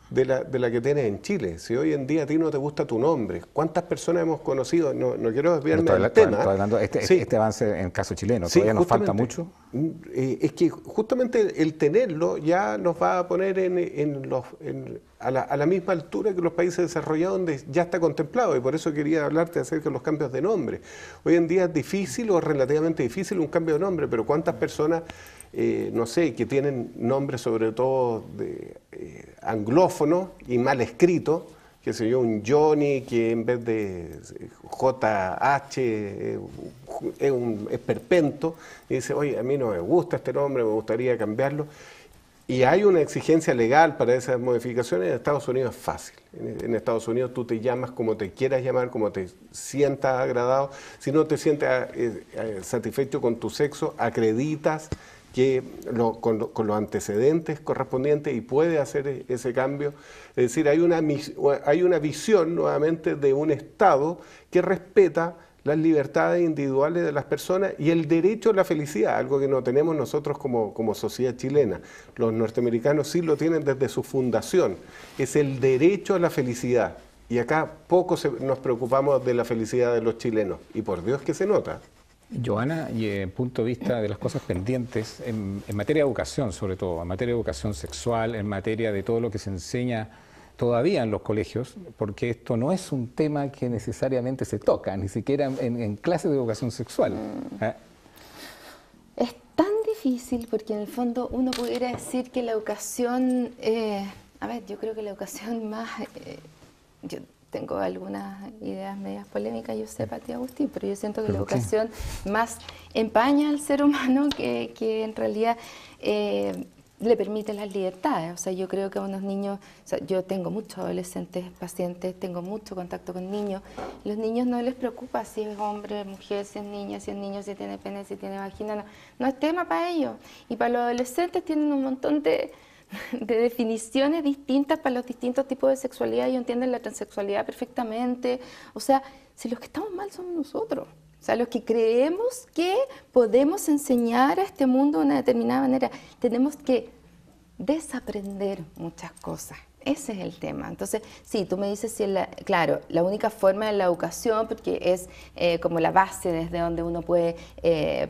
de la que tienes en Chile. Si hoy en día a ti no te gusta tu nombre, ¿cuántas personas hemos conocido? No quiero desviarme del tema. Estoy hablando este avance en el caso chileno, ¿todavía nos falta mucho? Es que justamente el tenerlo ya nos va a poner a la misma altura que los países desarrollados donde ya está contemplado, y por eso quería hablarte acerca de los cambios de nombre. Hoy en día es difícil o relativamente difícil un cambio de nombre, pero ¿cuántas personas, no sé, que tienen nombres sobre todo de anglófonos y mal escritos, qué sé yo, un Johnny que en vez de JH es Perpento, y dice, oye, a mí no me gusta este nombre, me gustaría cambiarlo? Y hay una exigencia legal para esas modificaciones. En Estados Unidos es fácil. En Estados Unidos tú te llamas como te quieras llamar, como te sientas agradado. Si no te sientes satisfecho con tu sexo, acreditas que con los antecedentes correspondientes y puede hacer ese cambio. Es decir, hay una visión nuevamente de un Estado que respeta las libertades individuales de las personas y el derecho a la felicidad, algo que no tenemos nosotros como sociedad chilena. Los norteamericanos sí lo tienen desde su fundación, es el derecho a la felicidad. Y acá poco nos preocupamos de la felicidad de los chilenos, y por Dios que se nota. Joana, y desde el punto de vista de las cosas pendientes, en materia de educación sobre todo, en materia de educación sexual, en materia de todo lo que se enseña todavía en los colegios, porque esto no es un tema que necesariamente se toca, ni siquiera en clases de educación sexual. Es tan difícil porque en el fondo uno pudiera decir que la educación, yo creo que la educación más, yo tengo algunas ideas medias polémicas, yo sé, Pati Agustín, pero yo siento que la educación más empaña al ser humano que en realidad le permite las libertades. O sea, yo creo que a unos niños, o sea, yo tengo muchos adolescentes pacientes, tengo mucho contacto con niños. Los niños no les preocupa si es hombre, mujer, si es niña, si tiene pene, si tiene vagina, no, no es tema para ellos. Y para los adolescentes tienen un montón de definiciones distintas para los distintos tipos de sexualidad. Ellos entienden la transexualidad perfectamente. O sea, si los que estamos mal somos nosotros. O sea, los que creemos que podemos enseñar a este mundo de una determinada manera, tenemos que desaprender muchas cosas. Ese es el tema. Entonces, sí, tú me dices, claro, la única forma es la educación, porque es como la base desde donde uno puede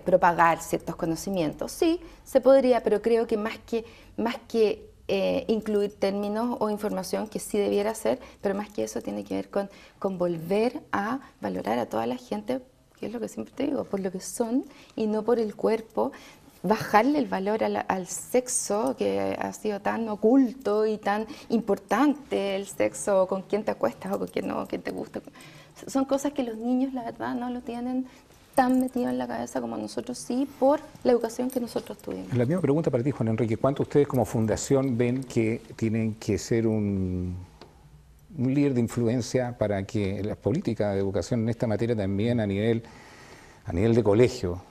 propagar ciertos conocimientos. Sí, se podría, pero creo que más que incluir términos o información, que sí debiera ser, pero más que eso tiene que ver con volver a valorar a toda la gente, que es lo que siempre te digo, por lo que son y no por el cuerpo, bajarle el valor al sexo, que ha sido tan oculto y tan importante, el sexo, con quién te acuestas o con quién no, quién te gusta. Son cosas que los niños, la verdad, no lo tienen tan metido en la cabeza como nosotros sí, por la educación que nosotros tuvimos. La misma pregunta para ti, Juan Enrique. ¿Cuánto ustedes como fundación ven que tienen que ser un líder de influencia para que las políticas de educación en esta materia también a nivel de colegio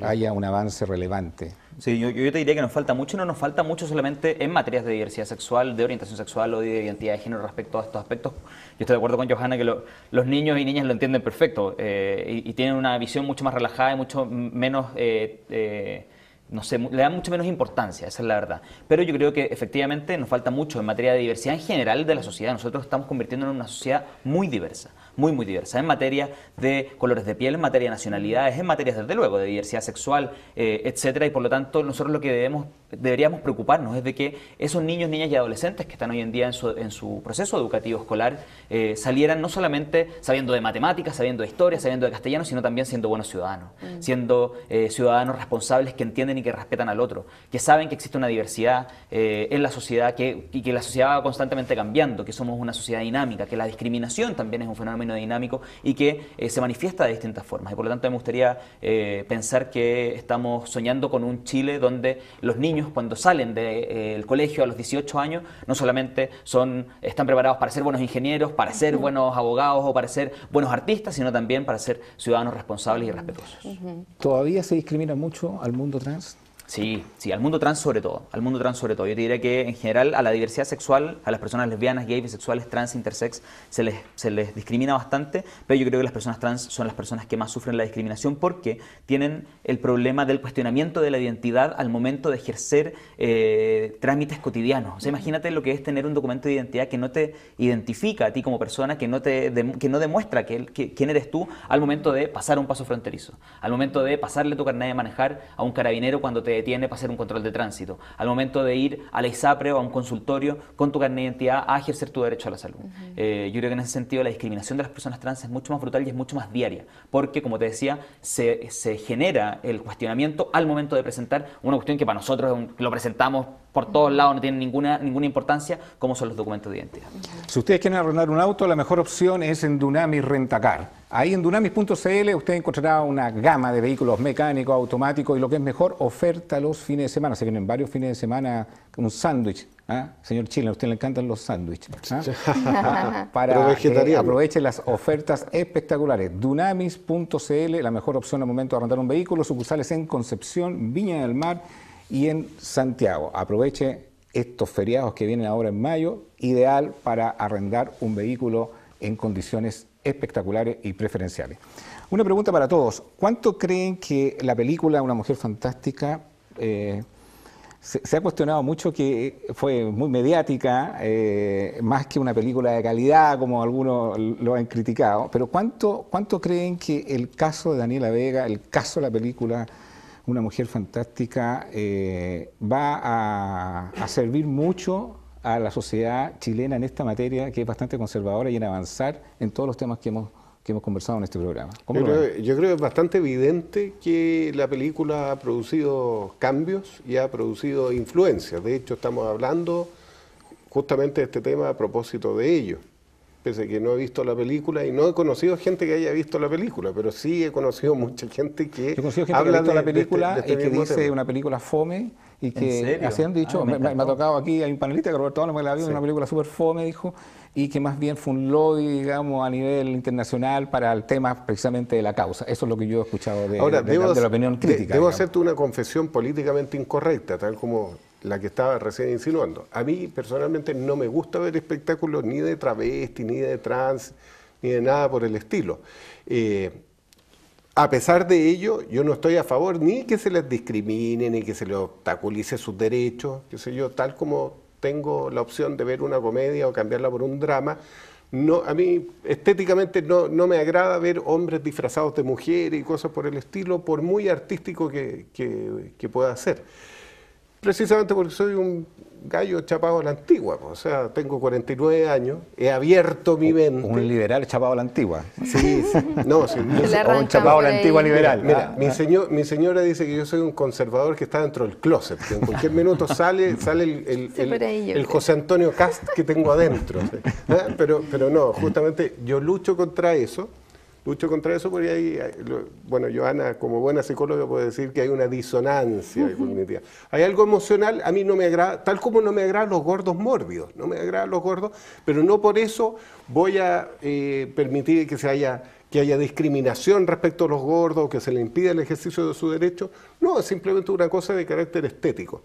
haya un avance relevante? Sí, yo te diría que nos falta mucho, y no nos falta mucho solamente en materias de diversidad sexual, de orientación sexual o de identidad de género respecto a estos aspectos. Yo estoy de acuerdo con Johanna que los niños y niñas lo entienden perfecto y tienen una visión mucho más relajada y mucho menos... no sé, le da mucho menos importancia, esa es la verdad. Pero yo creo que efectivamente nos falta mucho en materia de diversidad en general de la sociedad. Nosotros estamos convirtiéndonos en una sociedad muy diversa, muy diversa, en materia de colores de piel, en materia de nacionalidades, en materia, desde luego, de diversidad sexual, etcétera. Y por lo tanto, nosotros lo que deberíamos preocuparnos es de que esos niños, niñas y adolescentes que están hoy en día en su proceso educativo escolar salieran no solamente sabiendo de matemáticas, sabiendo de historia, sabiendo de castellano, sino también siendo buenos ciudadanos, siendo ciudadanos responsables que entienden y que respetan al otro, que saben que existe una diversidad en la sociedad y que la sociedad va constantemente cambiando, que somos una sociedad dinámica, que la discriminación también es un fenómeno dinámico y que se manifiesta de distintas formas. Y por lo tanto me gustaría pensar que estamos soñando con un Chile donde los niños, cuando salen del colegio a los 18 años, no solamente están preparados para ser buenos ingenieros, para ser buenos abogados o para ser buenos artistas, sino también para ser ciudadanos responsables y respetuosos. ¿Todavía se discrimina mucho al mundo trans? Sí, al mundo trans sobre todo, Yo te diría que en general a la diversidad sexual, a las personas lesbianas, gays, bisexuales, trans, intersex, se les discrimina bastante, pero yo creo que las personas trans son las personas que más sufren la discriminación porque tienen el problema del cuestionamiento de la identidad al momento de ejercer trámites cotidianos. O sea, imagínate lo que es tener un documento de identidad que no te identifica a ti como persona, que no demuestra quién eres tú al momento de pasar un paso fronterizo, al momento de pasarle tu carnet de manejar a un carabinero cuando te detiene para hacer un control de tránsito, al momento de ir a la ISAPRE o a un consultorio con tu carnet de identidad a ejercer tu derecho a la salud. Yo creo que en ese sentido la discriminación de las personas trans es mucho más brutal y es mucho más diaria, porque como te decía, se genera el cuestionamiento al momento de presentar una cuestión que para nosotros lo presentamos por todos lados, no tiene ninguna importancia, como son los documentos de identidad. Si ustedes quieren arrendar un auto, la mejor opción es en Dunamis Rentacar. Ahí en dunamis.cl usted encontrará una gama de vehículos mecánicos, automáticos y lo que es mejor, oferta los fines de semana. Se vienen varios fines de semana, un sándwich. Señor Chile, a usted le encantan los sándwiches. Para que aproveche las ofertas espectaculares. Dunamis.cl, la mejor opción al momento de arrendar un vehículo. Sucursales en Concepción, Viña del Mar y en Santiago. Aproveche estos feriados que vienen ahora en mayo, ideal para arrendar un vehículo en condiciones espectaculares y preferenciales. Una pregunta para todos. ¿Cuánto creen que la película Una Mujer Fantástica se ha cuestionado mucho, que fue muy mediática, más que una película de calidad, como algunos lo han criticado, pero ¿cuánto creen que el caso de Daniela Vega, el caso de la película Una Mujer Fantástica, va a servir mucho a la sociedad chilena en esta materia, que es bastante conservadora, y en avanzar en todos los temas que hemos conversado en este programa? Yo creo que es bastante evidente que la película ha producido cambios y ha producido influencias. De hecho, estamos hablando justamente de este tema a propósito de ello. Pese a que no he visto la película y no he conocido gente que haya visto la película, pero sí he conocido mucha gente que habla de la película y que dice una película fome, y que ¿En serio? así han dicho, Me me ha encantó. tocado aquí, hay un panelista que Roberto Álamo, que la vio, Sí. una película súper fome, dijo, y que más bien fue un lobby, digamos, a nivel internacional para el tema precisamente de la causa. Eso es lo que yo he escuchado de Ahora, de la opinión crítica. debo digamos. hacerte una confesión políticamente incorrecta, tal como la que estaba recién insinuando. A mí personalmente no me gusta ver espectáculos ni de travesti, ni de trans, ni de nada por el estilo. A pesar de ello, yo no estoy a favor ni que se les discrimine, ni que se les obstaculice sus derechos, qué sé yo, tal como tengo la opción de ver una comedia o cambiarla por un drama. No, a mí estéticamente no me agrada ver hombres disfrazados de mujeres y cosas por el estilo, por muy artístico que pueda ser. Precisamente porque soy un gallo chapado a la antigua, o sea, tengo 49 años, he abierto mi mente. Un liberal chapado a la antigua. Sí, sí, no, sí. Se le O arrancan un chapado a por la ahí. antigua liberal. Mira, mi señora dice que yo soy un conservador que está dentro del closet, que en cualquier minuto sale Sí, por ahí yo el creo. José Antonio Cast que tengo adentro. ¿Sí? ¿Ah? Pero no, justamente yo lucho contra eso porque bueno, Joana, como buena psicóloga, puede decir que hay una disonancia cognitiva. Hay algo emocional, a mí no me agrada, tal como no me agradan los gordos mórbidos, no me agradan los gordos, pero no por eso voy a permitir que haya discriminación respecto a los gordos, que se le impida el ejercicio de su derecho. No, es simplemente una cosa de carácter estético.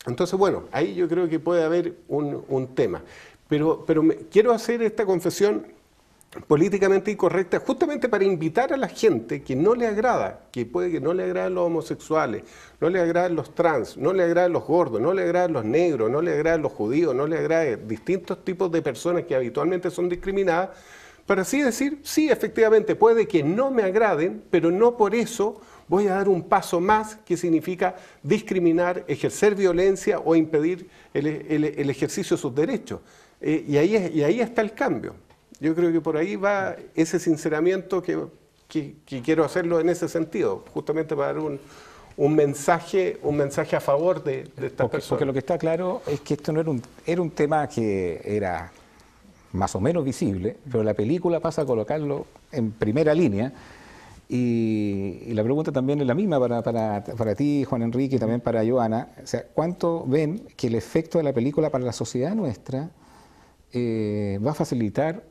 Entonces, bueno, ahí yo creo que puede haber un tema. Pero quiero hacer esta confesión políticamente incorrecta justamente para invitar a la gente que no le agrada, que puede que no le agraden los homosexuales, no le agraden los trans, no le agraden los gordos, no le agraden los negros, no le agraden los judíos, no le agraden distintos tipos de personas que habitualmente son discriminadas, para así decir, sí, efectivamente, puede que no me agraden, pero no por eso voy a dar un paso más que significa discriminar, ejercer violencia o impedir el ejercicio de sus derechos. Y ahí está el cambio. Yo creo que por ahí va ese sinceramiento que quiero hacerlo en ese sentido, justamente para dar un mensaje a favor de estas personas. Porque lo que está claro es que esto no era un tema que era más o menos visible, pero la película pasa a colocarlo en primera línea. Y la pregunta también es la misma para ti, Juan Enrique, y también para Joana. O sea, ¿cuánto ven que el efecto de la película para la sociedad nuestra va a facilitar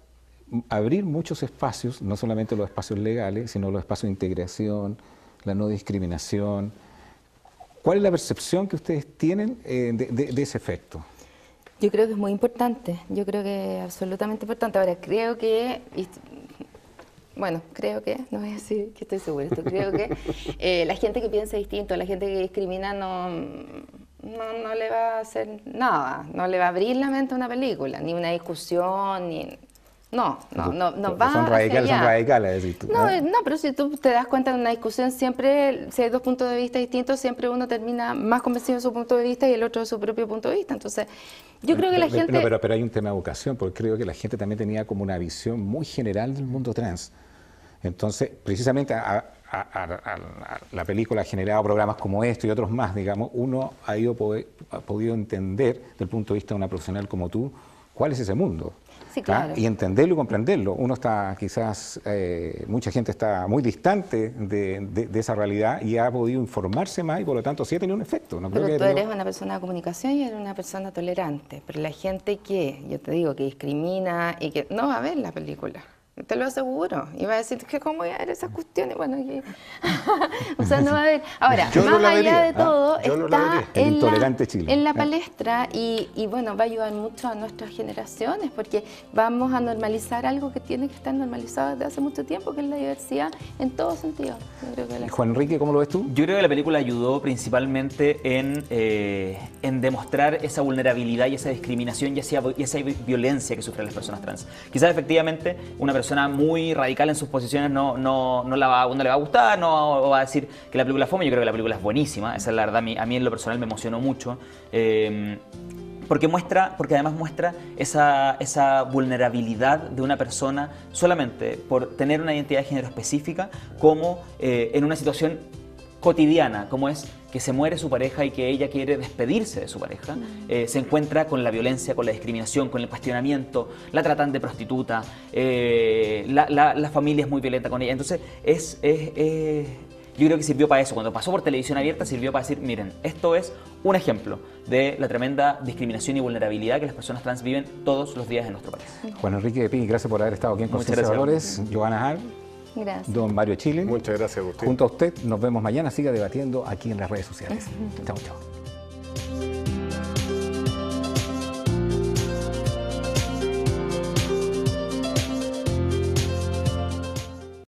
abrir muchos espacios, no solamente los espacios legales, sino los espacios de integración, la no discriminación? ¿Cuál es la percepción que ustedes tienen de ese efecto? Yo creo que es muy importante, yo creo que es absolutamente importante. Ahora, creo que, no voy a decir que estoy segura, creo que la gente que piensa distinto, la gente que discrimina no le va a hacer nada, no le va a abrir la mente a una película, ni una discusión, ni... No va son radicales, hacia allá. decís tú. No, pero si tú te das cuenta en una discusión, siempre, si hay dos puntos de vista distintos, siempre uno termina más convencido de su punto de vista y el otro de su propio punto de vista. Entonces, yo creo que la gente... No, pero hay un tema de vocación, porque creo que la gente también tenía como una visión muy general del mundo trans. Entonces, precisamente la película ha generado programas como esto y otros más, digamos, uno ha podido entender, desde el punto de vista de una profesional como tú, cuál es ese mundo. Sí, claro. Y entenderlo y comprenderlo. Uno está quizás, mucha gente está muy distante de esa realidad y ha podido informarse más y por lo tanto sí ha tenido un efecto. No creo Pero que tú haya tenido- eres una persona de comunicación y eres una persona tolerante. Pero la gente que, yo te digo, que discrimina y que no va a ver la película. Te lo aseguro. Y va a decir que cómo voy a ver esas cuestiones. Bueno, o sea, no va a ver. Ahora, Yo no más la allá vería, de todo, yo no la está vería. El intolerante Chile. en la palestra y bueno, va a ayudar mucho a nuestras generaciones porque vamos a normalizar algo que tiene que estar normalizado desde hace mucho tiempo, que es la diversidad en todo sentido. Yo creo que ¿Y Juan Enrique, cómo lo ves tú? Yo creo que la película ayudó principalmente en demostrar esa vulnerabilidad y esa discriminación y esa violencia que sufren las personas trans. Quizás efectivamente una persona muy radical en sus posiciones no le va a gustar, no va a decir que la película es fome. Yo creo que la película es buenísima, esa es la verdad, a mí en lo personal me emocionó mucho. Porque además muestra esa vulnerabilidad de una persona solamente por tener una identidad de género específica, como en una situación cotidiana, como es que se muere su pareja y que ella quiere despedirse de su pareja, se encuentra con la violencia, con la discriminación, con el cuestionamiento, la tratan de prostituta, la familia es muy violenta con ella. Entonces yo creo que sirvió para eso. Cuando pasó por televisión abierta sirvió para decir, miren, esto es un ejemplo de la tremenda discriminación y vulnerabilidad que las personas trans viven todos los días en nuestro país. Juan Enrique de Pini, gracias por haber estado aquí en Conciencia de Valores. Johanna Hart. Gracias. Don Mario Chile. Muchas gracias, Agustín. Junto a usted, nos vemos mañana. Siga debatiendo aquí en las redes sociales. Chao, chao.